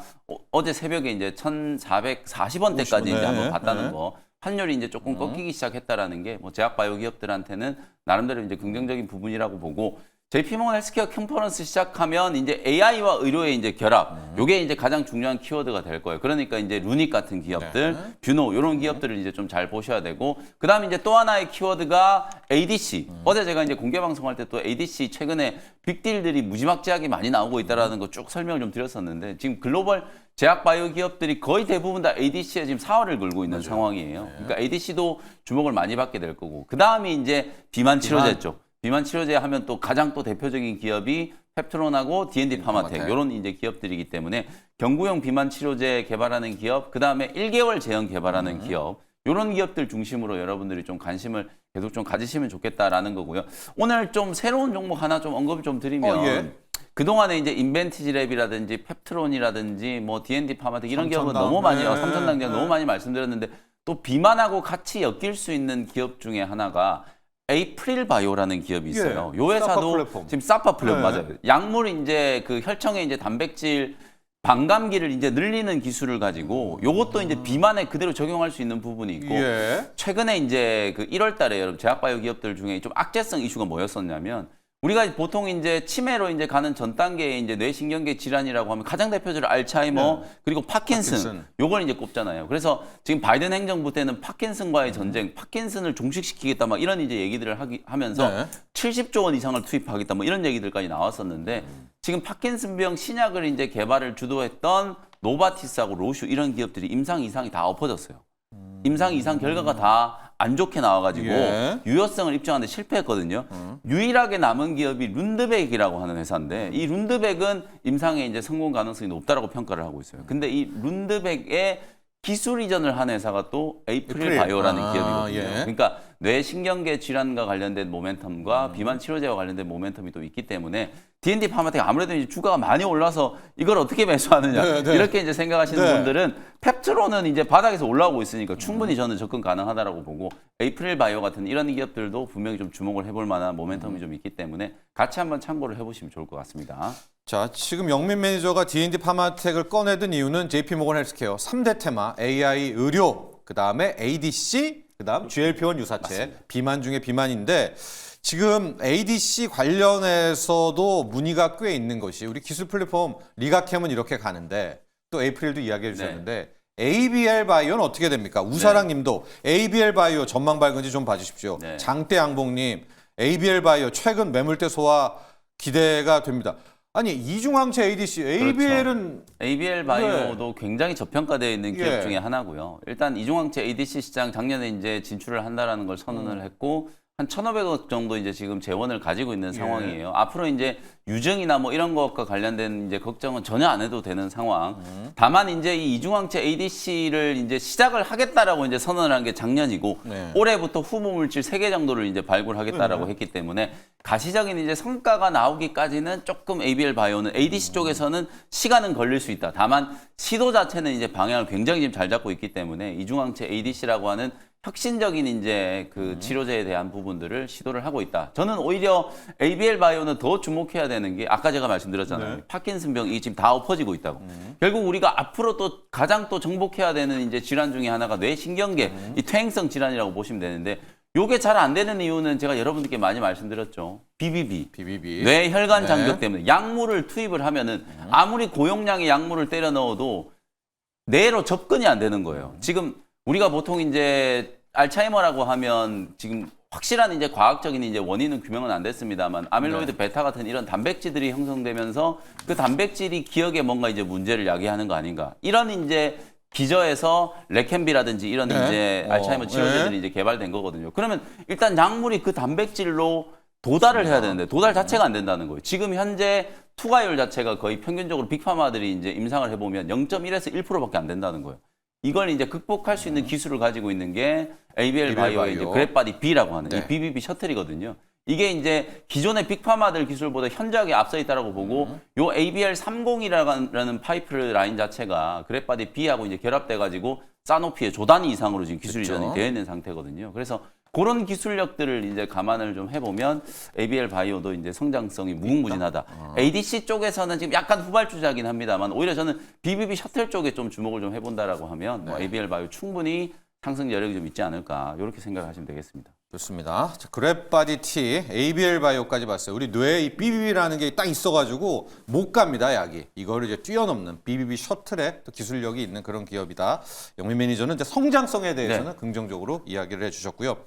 어제 새벽에 이제 1,440원대까지 이제 한번 갔다는 거. 환율이 이제 조금 꺾이기 시작했다라는 게 뭐 제약바이오 기업들한테는 나름대로 이제 긍정적인 부분이라고 보고 JP모건 헬스케어 컨퍼런스 시작하면 이제 AI와 의료의 이제 결합, 요게 이제 가장 중요한 키워드가 될 거예요. 그러니까 이제 루닉 같은 기업들, 뷰노 이런 기업들을 이제 좀 잘 보셔야 되고, 그다음에 이제 또 하나의 키워드가 ADC. 어제 제가 이제 공개 방송할 때 또 ADC 최근에 빅딜들이 무지막지하게 많이 나오고 있다라는 거 쭉 설명을 좀 드렸었는데 지금 글로벌 제약바이오 기업들이 거의 대부분 다 ADC에 지금 사활을 걸고 있는 상황이에요. 그러니까 ADC도 주목을 많이 받게 될 거고, 그 다음이 이제 비만 치료제 쪽. 비만 치료제 하면 또 가장 또 대표적인 기업이 펩트론하고 D&D 파마텍 이런 이제 기업들이기 때문에 경구용 비만 치료제 개발하는 기업, 그 다음에 1개월 제형 개발하는 기업, 이런 기업들 중심으로 여러분들이 좀 관심을 계속 좀 가지시면 좋겠다라는 거고요. 오늘 좀 새로운 종목 하나 좀 언급을 좀 드리면. 그동안에 이제 인벤티지랩이라든지 펩트론이라든지 뭐 D&D 파마텍 이런 기업은 너무 많이 삼천당장 너무 많이 말씀드렸는데 또 비만하고 같이 엮일 수 있는 기업 중에 하나가 에이프릴 바이오라는 기업이 있어요. 요 회사도 지금 사파 플랫폼 맞아요. 약물 이제 그 혈청의 이제 단백질 반감기를 이제 늘리는 기술을 가지고 요것도 이제 비만에 그대로 적용할 수 있는 부분이 있고 최근에 이제 그 1월 달에 여러분 제약바이오 기업들 중에 좀 악재성 이슈가 뭐였었냐면 우리가 보통 이제 치매로 이제 가는 전 단계의 이제 뇌신경계 질환이라고 하면 가장 대표적으로 알츠하이머 그리고 파킨슨 요걸 이제 꼽잖아요. 그래서 지금 바이든 행정부 때는 파킨슨과의 전쟁, 파킨슨을 종식시키겠다 막 이런 이제 얘기들을 하면서 70조 원 이상을 투입하겠다 뭐 이런 얘기들까지 나왔었는데 지금 파킨슨병 신약을 이제 개발을 주도했던 노바티스하고 로슈 이런 기업들이 임상 이상이 다 엎어졌어요. 임상 이상 결과가 다 안 좋게 나와가지고 유효성을 입증하는데 실패했거든요. 유일하게 남은 기업이 룬드백이라고 하는 회사인데 이 룬드백은 임상에 이제 성공 가능성이 높다라고 평가를 하고 있어요. 근데 이 룬드백의 기술 이전을 한 회사가 또 에이프릴 바이오라는 기업이거든요. 그러니까 뇌신경계 질환과 관련된 모멘텀과 비만 치료제와 관련된 모멘텀이 또 있기 때문에 D&D 파마텍 아무래도 이제 주가가 많이 올라서 이걸 어떻게 매수하느냐 네, 네. 이렇게 이제 생각하시는 네. 분들은 펩트로는 이제 바닥에서 올라오고 있으니까 충분히 저는 접근 가능하다라고 보고 에이프릴 바이오 같은 이런 기업들도 분명히 좀 주목을 해볼 만한 모멘텀이 좀 있기 때문에 같이 한번 참고를 해보시면 좋을 것 같습니다. 자, 지금 영민 매니저가 D&D 파마텍을 꺼내든 이유는 JP모건 헬스케어 3대 테마 AI 의료, 그다음에 ADC, 그다음 GLP-1 유사체, 비만 중에 비만인데 지금 ADC 관련해서도 문의가 꽤 있는 것이 우리 기술 플랫폼 리가캠은 이렇게 가는데 또 에이프릴도 이야기해 주셨는데 ABL 바이오는 어떻게 됩니까? 우사랑 님도 ABL 바이오 전망 밝은지 좀 봐주십시오. 네. 장대 양봉님 ABL 바이오 최근 매물대 소화 기대가 됩니다. 아니 이중항체 ADC, ABL은 ABL 바이오도 굉장히 저평가되어 있는 기업 예. 중에 하나고요. 일단 이중항체 ADC 시장 작년에 이제 진출을 한다라는 걸 선언을 했고 한 1,500억 정도 이제 지금 재원을 가지고 있는 상황이에요. 앞으로 이제 유증이나 뭐 이런 것과 관련된 이제 걱정은 전혀 안 해도 되는 상황. 다만 이제 이 이중항체 ADC를 이제 시작을 하겠다라고 이제 선언을 한 게 작년이고 네. 올해부터 후보 물질 3개 정도를 이제 발굴하겠다라고 했기 때문에 가시적인 이제 성과가 나오기까지는 조금 ABL 바이오는 ADC 쪽에서는 시간은 걸릴 수 있다. 다만 시도 자체는 이제 방향을 굉장히 지금 잘 잡고 있기 때문에 이중항체 ADC라고 하는 혁신적인 이제 그 치료제에 대한 부분들을 시도를 하고 있다. 저는 오히려 ABL 바이오는 더 주목해야 되는 게 아까 제가 말씀드렸잖아요. 파킨슨병이 지금 다 엎어지고 있다고. 결국 우리가 앞으로 또 가장 또 정복해야 되는 이제 질환 중에 하나가 뇌신경계, 이 퇴행성 질환이라고 보시면 되는데 요게 잘 안 되는 이유는 제가 여러분들께 많이 말씀드렸죠. BBB. 뇌혈관 장벽 때문에 약물을 투입을 하면은 아무리 고용량의 약물을 때려 넣어도 뇌로 접근이 안 되는 거예요. 지금 우리가 보통 이제 알츠하이머라고 하면 지금 확실한 이제 과학적인 이제 원인은 규명은 안 됐습니다만 아밀로이드 베타 같은 이런 단백질들이 형성되면서 그 단백질이 기억에 뭔가 이제 문제를 야기하는 거 아닌가. 이런 이제 기저에서 레캠비라든지 이런 이제 알츠하이머 치료제들이 이제 개발된 거거든요. 그러면 일단 약물이 그 단백질로 도달을 해야 되는데 도달 자체가 안 된다는 거예요. 지금 현재 투과율 자체가 거의 평균적으로 빅파마들이 이제 임상을 해보면 0.1에서 1%밖에 안 된다는 거예요. 이걸 이제 극복할 수 있는 기술을 가지고 있는 게 ABL 바이오의 이제 그랩바디 B라고 하는 이 BBB 셔틀이거든요. 이게 이제 기존의 빅파마들 기술보다 현저하게 앞서 있다라고 보고 요 ABL 30이라는 파이프 라인 자체가 그랩바디 B하고 이제 결합돼 가지고 사노피의 조 단위 이상으로 지금 기술 이전이 되어 있는 상태거든요. 그래서 그런 기술력들을 이제 감안을 좀 해보면 ABL 바이오도 이제 성장성이 무궁무진하다. ADC 쪽에서는 지금 약간 후발주자긴 합니다만 오히려 저는 BBB 셔틀 쪽에 좀 주목을 좀 해본다라고 하면 뭐 ABL 바이오 충분히 상승 여력이 좀 있지 않을까 이렇게 생각하시면 되겠습니다. 좋습니다. 자, 그랩바디 T, ABL 바이오까지 봤어요. 우리 뇌에 이 BBB라는 게 딱 있어가지고 못 갑니다, 약이. 이거를 이제 뛰어넘는 BBB 셔틀의 또 기술력이 있는 그런 기업이다. 영민 매니저는 이제 성장성에 대해서는 긍정적으로 이야기를 해주셨고요.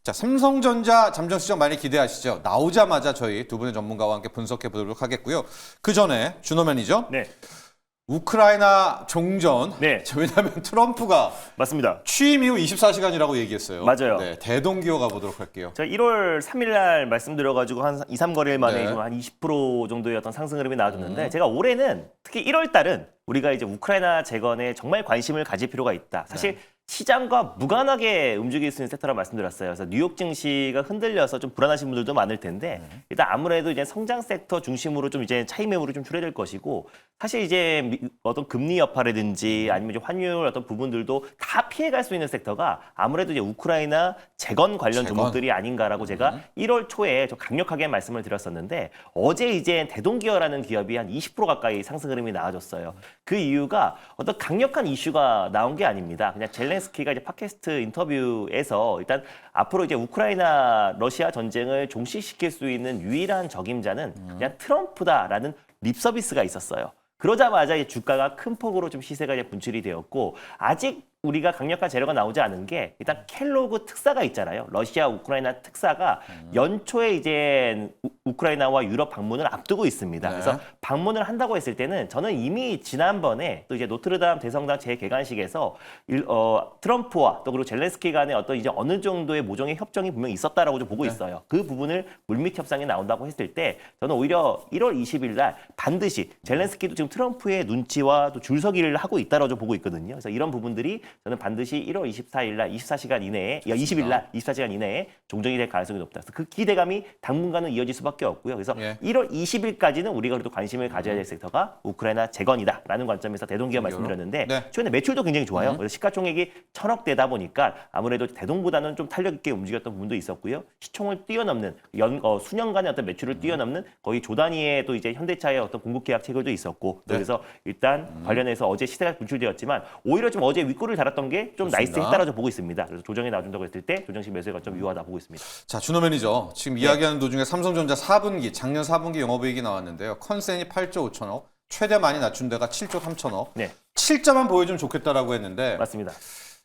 자, 삼성전자 잠정 시장 많이 기대하시죠? 나오자마자 저희 두 분의 전문가와 함께 분석해 보도록 하겠고요. 그 전에 준호 매니저. 네, 우크라이나 종전. 네. 왜냐하면 트럼프가 맞습니다. 취임 이후 24시간이라고 얘기했어요. 맞아요. 네, 대동기호 가보도록 할게요. 제가 1월 3일 날 말씀드려가지고 한 2, 3거래일 만에 네. 좀 한 20% 정도의 어떤 상승 흐름이 나와줬는데 제가 올해는 특히 1월 달은 우리가 이제 우크라이나 재건에 정말 관심을 가질 필요가 있다. 사실 시장과 무관하게 움직일 수 있는 섹터라 말씀드렸어요. 그래서 뉴욕 증시가 흔들려서 좀 불안하신 분들도 많을 텐데 일단 아무래도 이제 성장 섹터 중심으로 좀 이제 차익 매물이 좀 줄어들 것이고 사실 이제 어떤 금리 여파라든지 아니면 이제 환율 어떤 부분들도 다 피해갈 수 있는 섹터가 아무래도 이제 우크라이나 재건 관련 종목들이 아닌가라고 제가 1월 초에 좀 강력하게 말씀을 드렸었는데 어제 이제 대동기어라는 기업이 한 20% 가까이 상승 흐름이 나와줬어요. 그 이유가 어떤 강력한 이슈가 나온 게 아닙니다. 그냥 젤렌스키가 이제 팟캐스트 인터뷰에서 일단 앞으로 이제 우크라이나 러시아 전쟁을 종식시킬 수 있는 유일한 적임자는 그냥 트럼프다라는 립 서비스가 있었어요. 그러자마자 이제 주가가 큰 폭으로 좀 시세가 이제 분출이 되었고 아직 우리가 강력한 재료가 나오지 않은 게 일단 켈로그 특사가 있잖아요. 러시아 우크라이나 특사가 연초에 이제 우크라이나와 유럽 방문을 앞두고 있습니다. 네. 그래서 방문을 한다고 했을 때는 저는 이미 지난번에 또 이제 노트르담 대성당 재개관식에서 트럼프와 또 그리고 젤렌스키 간의 어떤 이제 어느 정도의 모종의 협정이 분명히 있었다라고 좀 보고 있어요. 그 부분을 물밑 협상이 나온다고 했을 때 저는 오히려 1월 20일 날 반드시 젤렌스키도 지금 트럼프의 눈치와 또 줄서기를 하고 있다라고 좀 보고 있거든요. 그래서 이런 부분들이 저는 반드시 1월 24일 날 24시간 이내에 20일 날 24시간 이내에 종정이 될 가능성이 높다. 그래서 그 기대감이 당분간은 이어질 수밖에 없고요. 그래서 예. 1월 20일까지는 우리가 그래도 관심을 가져야 될 섹터가 우크라이나 재건이다라는 관점에서 대동기업 말씀드렸는데 네. 최근에 매출도 굉장히 좋아요. 그래서 시가총액이 1,000억대다 보니까 아무래도 대동보다는 좀 탄력 있게 움직였던 부분도 있었고요. 시총을 뛰어넘는 수년간의 어떤 매출을 뛰어넘는 거의 조 단위의 또 이제 현대차의 어떤 공급 계약 체결도 있었고 네. 그래서 일단 관련해서 어제 시세가 분출되었지만 오히려 좀 어제 윗골을 달았던 게 좀 좋습니다. 나이스했다라고 보고 있습니다. 그래서 조정이 나준다고 했을 때 조정식 매수의 관점 유효하다 보고 있습니다. 자, 준호 매니저. 지금 이야기하는 도중에 삼성전자 4분기, 작년 4분기 영업이익이 나왔는데요. 컨센이 8조 5천억, 최대 많이 낮춘 데가 7조 3천억. 네, 7자만 보여주면 좋겠다라고 했는데 맞습니다.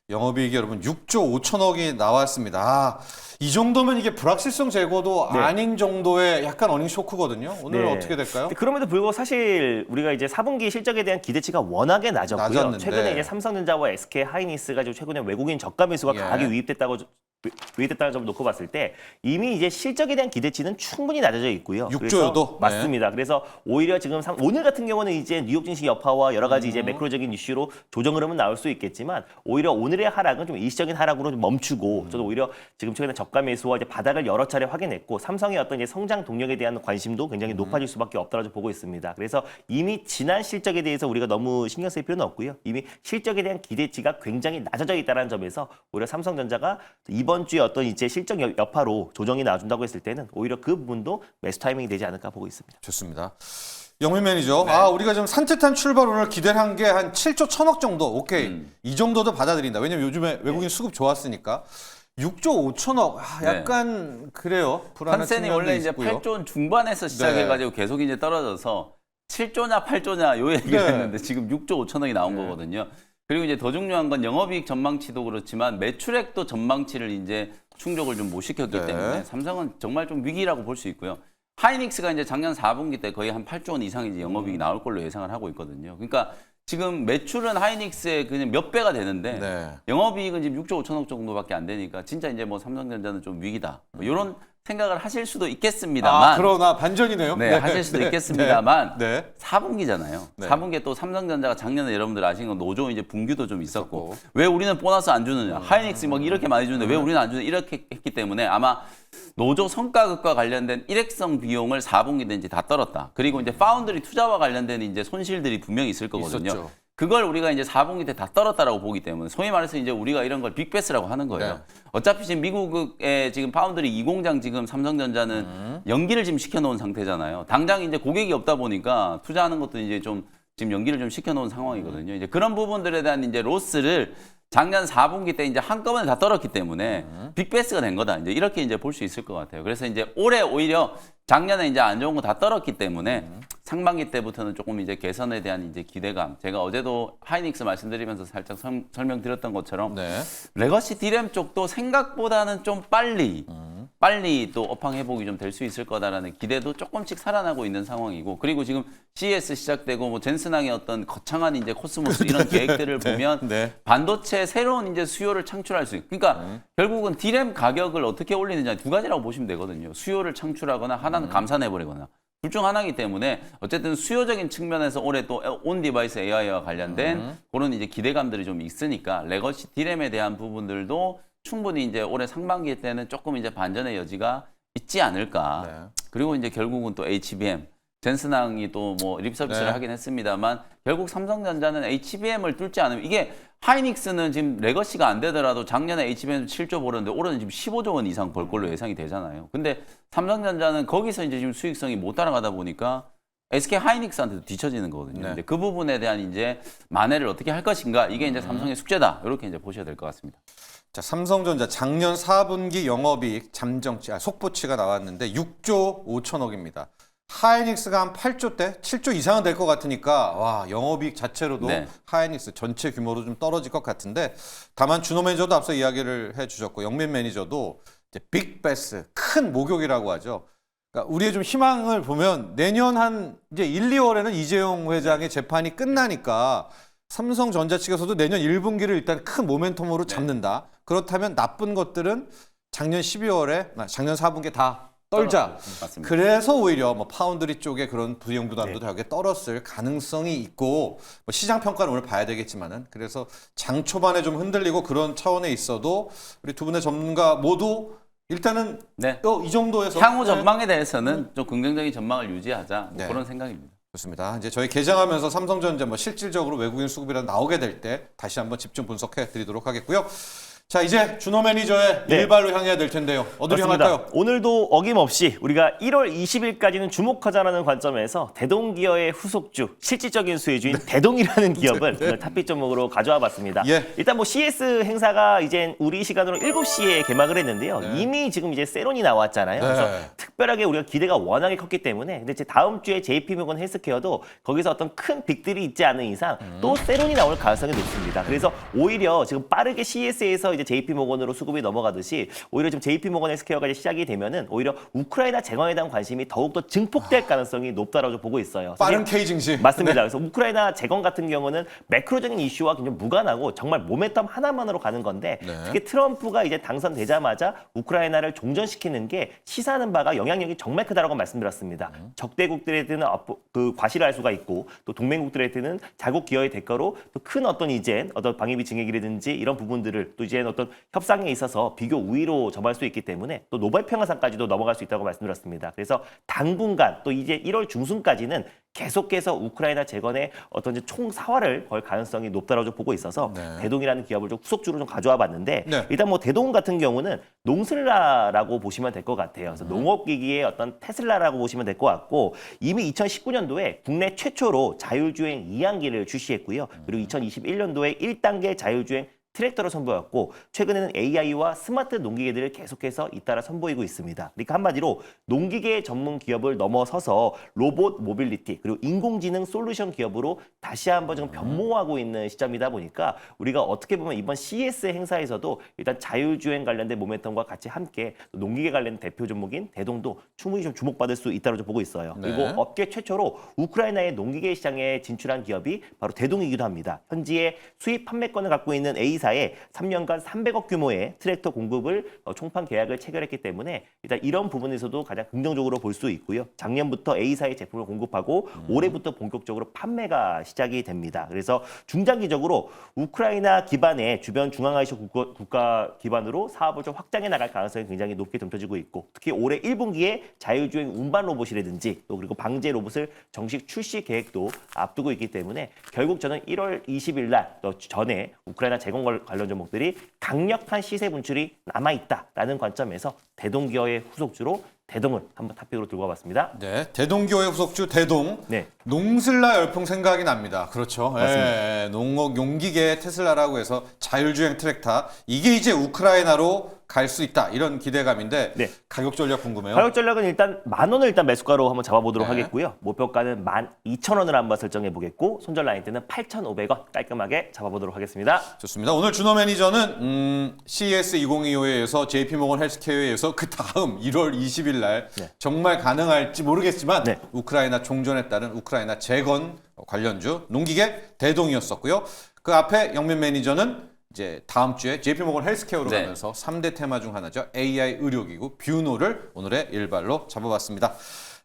영업이익이 여러분 6조 5천억이 나왔습니다. 아, 이 정도면 이게 불확실성 제거도 네. 아닌 정도의 약간 어닝 쇼크거든요. 오늘 네. 어떻게 될까요? 근데 그럼에도 불구하고 사실 우리가 이제 4분기 실적에 대한 기대치가 워낙에 낮았고요. 낮았는데. 최근에 이제 삼성전자와 SK 하이닉스가 지금 최근에 외국인 저가 매수가 예. 강하게 유입됐다는 점을 놓고 봤을 때 이미 이제 실적에 대한 기대치는 충분히 낮아져 있고요. 6조여도? 그래서 맞습니다. 그래서 오히려 지금 오늘 같은 경우는 이제 뉴욕 증시 여파와 여러 가지 이제 매크로적인 이슈로 조정 흐름은 나올 수 있겠지만 오히려 오늘의 하락은 좀 일시적인 하락으로 좀 멈추고 저도 오히려 지금 최근에 저가 매수와 이제 바닥을 여러 차례 확인했고 삼성의 어떤 이제 성장 동력에 대한 관심도 굉장히 높아질 수밖에 없다고 보고 있습니다. 그래서 이미 지난 실적에 대해서 우리가 너무 신경 쓸 필요는 없고요. 이미 실적에 대한 기대치가 굉장히 낮아져 있다는 점에서 오히려 삼성전자가 이번 주에 어떤 이제 실적 여파로 조정이 나와준다고 했을 때는 오히려 그 부분도 매수 타이밍이 되지 않을까 보고 있습니다. 좋습니다. 영민 매니저, 우리가 좀 산뜻한 출발 오늘 기대한 게 한 7조 1천억 정도. 오케이. 이 정도도 받아들인다. 왜냐면 요즘에 외국인 수급 좋았으니까. 6조 5천억. 약간 그래요. 불안한 컨센이 측면도 원래 이제 있고요. 8조 중반에서 시작해가지고 계속 이제 떨어져서 7조냐 8조냐 요 얘기를 네. 했는데 지금 6조 5천억이 나온 거거든요. 그리고 이제 더 중요한 건 영업이익 전망치도 그렇지만 매출액도 전망치를 이제 충족을 좀 못 시켰기 네. 때문에 삼성은 정말 좀 위기라고 볼 수 있고요. 하이닉스가 이제 작년 4분기 때 거의 한 8조 원 이상 이제 영업이익이 나올 걸로 예상을 하고 있거든요. 그러니까 지금 매출은 하이닉스의 그냥 몇 배가 되는데 네. 영업이익은 지금 6조 5천억 정도밖에 안 되니까 진짜 이제 뭐 삼성전자는 좀 위기다. 뭐 이런 생각을 하실 수도 있겠습니다만. 그러나 반전이네요. 네, 하실 수도 있겠습니다만 네. 4분기잖아요. 네. 4분기에 또 삼성전자가 작년에 여러분들 아시는 건 노조 이제 분규도 좀 있었고 왜 우리는 보너스 안 주느냐. 하이닉스 막 이렇게 많이 주는데 왜 우리는 안 주느냐. 이렇게 했기 때문에 아마 노조 성과급과 관련된 일회성 비용을 4분기 된지 다 떨었다. 그리고 이제 파운드리 투자와 관련된 이제 손실들이 분명히 있을 거거든요. 있었죠. 그걸 우리가 이제 4분기 때 다 떨었다라고 보기 때문에 소위 말해서 이제 우리가 이런 걸 빅베스라고 하는 거예요. 네. 어차피 지금 미국의 지금 파운드리 2공장 지금 삼성전자는 연기를 지금 시켜놓은 상태잖아요. 당장 이제 고객이 없다 보니까 투자하는 것도 이제 좀 지금 연기를 좀 시켜놓은 상황이거든요. 이제 그런 부분들에 대한 이제 로스를 작년 4분기 때 이제 한꺼번에 다 떨었기 때문에 빅베스가 된 거다. 이제 이렇게 이제 볼 수 있을 것 같아요. 그래서 이제 올해 오히려 작년에 이제 안 좋은 거 다 떨었기 때문에 상반기 때부터는 조금 이제 개선에 대한 이제 기대감. 제가 어제도 하이닉스 말씀드리면서 살짝 설명드렸던 것처럼 네. 레거시 디램 쪽도 생각보다는 좀 빨리 또 업황 회복이 좀 될 수 있을 거다라는 기대도 조금씩 살아나고 있는 상황이고 그리고 지금 CES 시작되고 뭐 젠슨항의 어떤 거창한 이제 코스모스 이런 계획들을 보면 네. 반도체 새로운 이제 수요를 창출할 수 있고 그러니까 결국은 디램 가격을 어떻게 올리느냐 두 가지라고 보시면 되거든요. 수요를 창출하거나 하나는 감산해버리거나 둘 중 하나이기 때문에 어쨌든 수요적인 측면에서 올해 또 온 디바이스 AI와 관련된 그런 이제 기대감들이 좀 있으니까 레거시 디램에 대한 부분들도 충분히 이제 올해 상반기 때는 조금 이제 반전의 여지가 있지 않을까. 네. 그리고 이제 결국은 또 HBM 젠슨항이 또 뭐 립서비스를 네. 하긴 했습니다만 결국 삼성전자는 HBM을 뚫지 않으면 이게 하이닉스는 지금 레거시가 안 되더라도 작년에 HBM 7조 벌었는데 올해는 지금 15조 원 이상 벌 걸로 예상이 되잖아요. 근데 삼성전자는 거기서 이제 지금 수익성이 못 따라가다 보니까 SK 하이닉스한테도 뒤처지는 거거든요. 네. 근데 그 부분에 대한 이제 만회를 어떻게 할 것인가 이게 이제 삼성의 숙제다. 이렇게 이제 보셔야 될 것 같습니다. 자, 삼성전자 작년 4분기 영업이익 속보치가 나왔는데 6조 5천억입니다. 하이닉스가 한 8조대, 7조 이상은 될 것 같으니까 와 영업이익 자체로도 네. 하이닉스 전체 규모로 좀 떨어질 것 같은데 다만 준호 매니저도 앞서 이야기를 해주셨고 영민 매니저도 이제 빅베스 큰 목욕이라고 하죠. 그러니까 우리의 좀 희망을 보면 내년 한 이제 1, 2월에는 이재용 회장의 재판이 끝나니까 삼성전자 측에서도 내년 1분기를 일단 큰 모멘텀으로 잡는다. 그렇다면 나쁜 것들은 작년 12월에 작년 4분기에 다 떨자. 맞습니다. 그래서 오히려 뭐 파운드리 쪽에 그런 부영 부담도 네. 되게 떨었을 가능성이 있고 뭐 시장 평가는 오늘 봐야 되겠지만은 그래서 장 초반에 좀 흔들리고 그런 차원에 있어도 우리 두 분의 전문가 모두 일단은 네. 이 정도에서 향후 네. 전망에 대해서는 좀 긍정적인 전망을 유지하자 뭐 네. 그런 생각입니다. 좋습니다. 이제 저희 개장하면서 삼성전자 뭐 실질적으로 외국인 수급이라도 나오게 될 때 다시 한번 집중 분석해 드리도록 하겠고요. 자, 이제 준호 매니저의 네. 일발로 향해야 될 텐데요. 어디로 맞습니다. 향할까요? 오늘도 어김없이 우리가 1월 20일까지는 주목하자라는 관점에서 대동기업의 후속주, 실질적인 수혜주인 대동이라는 기업을 오늘 탑픽 종목으로 가져와 봤습니다. 예. 일단 뭐 CS 행사가 이제 우리 시간으로 7시에 개막을 했는데요. 이미 지금 이제 세론이 나왔잖아요. 네. 그래서 특별하게 우리가 기대가 워낙에 컸기 때문에 근데 이제 다음 주에 JP모건 헬스케어도 거기서 어떤 큰 빅들이 있지 않은 이상 또 세론이 나올 가능성이 높습니다. 그래서 오히려 지금 빠르게 CS에서 이제 JP모건으로 수급이 넘어가듯이 오히려 지금 JP모건 헬스케어가 이제 시작이 되면은 오히려 우크라이나 재건에 대한 관심이 더욱더 증폭될 가능성이 높다라고 보고 있어요. 빠른 K 증시. 맞습니다. 그래서 우크라이나 재건 같은 경우는 매크로적인 이슈와 굉장히 무관하고 정말 모멘텀 하나만으로 가는 건데 네. 특히 트럼프가 이제 당선되자마자 우크라이나를 종전시키는 게 시사하는 바가 영향력이 정말 크다라고 말씀드렸습니다. 적대국들한테는 그 과시를 할 수가 있고 또 동맹국들한테는 자국 기여의 대가로 또 큰 어떤 이제 어떤 방위비 증액이라든지 이런 부분들을 또 이제 어떤 협상에 있어서 비교 우위로 점할 수 있기 때문에 또 노벨 평화상까지도 넘어갈 수 있다고 말씀드렸습니다. 그래서 당분간 또 이제 1월 중순까지는 계속해서 우크라이나 재건에 어떤 이제 총사활을 걸 가능성이 높다고 보고 있어서 네. 대동이라는 기업을 좀 후속주로 좀 가져와 봤는데 네. 일단 뭐 대동 같은 경우는 농슬라라고 보시면 될 것 같아요. 그래서 농업기기의 어떤 테슬라라고 보시면 될 것 같고 이미 2019년도에 국내 최초로 자율주행 2항기를 출시했고요. 그리고 2021년도에 1단계 자율주행 트랙터를 선보였고 최근에는 AI와 스마트 농기계들을 계속해서 잇따라 선보이고 있습니다. 그러니까 한마디로 농기계 전문 기업을 넘어서서 로봇 모빌리티 그리고 인공지능 솔루션 기업으로 다시 한번 지금 변모하고 있는 시점이다 보니까 우리가 어떻게 보면 이번 CES 행사에서도 일단 자율주행 관련된 모멘텀과 같이 함께 농기계 관련 대표 종목인 대동도 충분히 좀 주목받을 수 있다고 보고 있어요. 네. 그리고 업계 최초로 우크라이나의 농기계 시장에 진출한 기업이 바로 대동이기도 합니다. 현지에 수입 판매권을 갖고 있는 A사에 3년간 300억 규모의 트랙터 공급을 총판 계약을 체결했기 때문에 일단 이런 부분에서도 가장 긍정적으로 볼 수 있고요. 작년부터 A사의 제품을 공급하고 올해부터 본격적으로 판매가 시작이 됩니다. 그래서 중장기적으로 우크라이나 기반의 주변 중앙아시아 국가 기반으로 사업을 좀 확장해 나갈 가능성이 굉장히 높게 점쳐지고 있고 특히 올해 1분기에 자율주행 운반 로봇이라든지 또 그리고 방제 로봇을 정식 출시 계획도 앞두고 있기 때문에 결국 저는 1월 20일 날 전에 우크라이나 재건 관련 종목들이 강력한 시세 분출이 남아있다라는 관점에서 대동기업의 후속주로 대동을 한번 탑픽으로 들고 와봤습니다. 네, 대동기업의 후속주 대동. 네. 농슬라 열풍 생각이 납니다. 그렇죠. 맞습니다. 예, 농업 용기계 테슬라라고 해서 자율주행 트랙터 이게 이제 우크라이나로 갈 수 있다 이런 기대감인데 네. 가격 전략 궁금해요. 가격 전략은 일단 10,000원을 일단 매수가로 한번 잡아보도록 네. 하겠고요. 목표가는 12,000원을 한번 설정해 보겠고 손절 라인 때는 8,500원 깔끔하게 잡아보도록 하겠습니다. 좋습니다. 오늘 준호 매니저는 CES 2025에서 JP모건 헬스케어에서 그 다음 1월 20일 날 네. 정말 가능할지 모르겠지만 네. 우크라이나 종전에 따른 우크라이나 재건 관련주 농기계 대동이었었고요. 그 앞에 영민 매니저는 이제 다음 주에 JP모건 헬스케어로 네. 가면서 3대 테마 중 하나죠. AI 의료기구 뷰노를 오늘의 일발로 잡아봤습니다.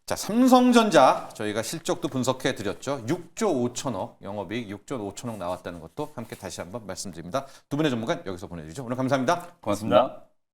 자, 삼성전자 저희가 실적도 분석해 드렸죠. 6조 5천억 영업이익 6조 5천억 나왔다는 것도 함께 다시 한번 말씀드립니다. 두 분의 전문가 여기서 보내드리죠. 오늘 감사합니다. 고맙습니다.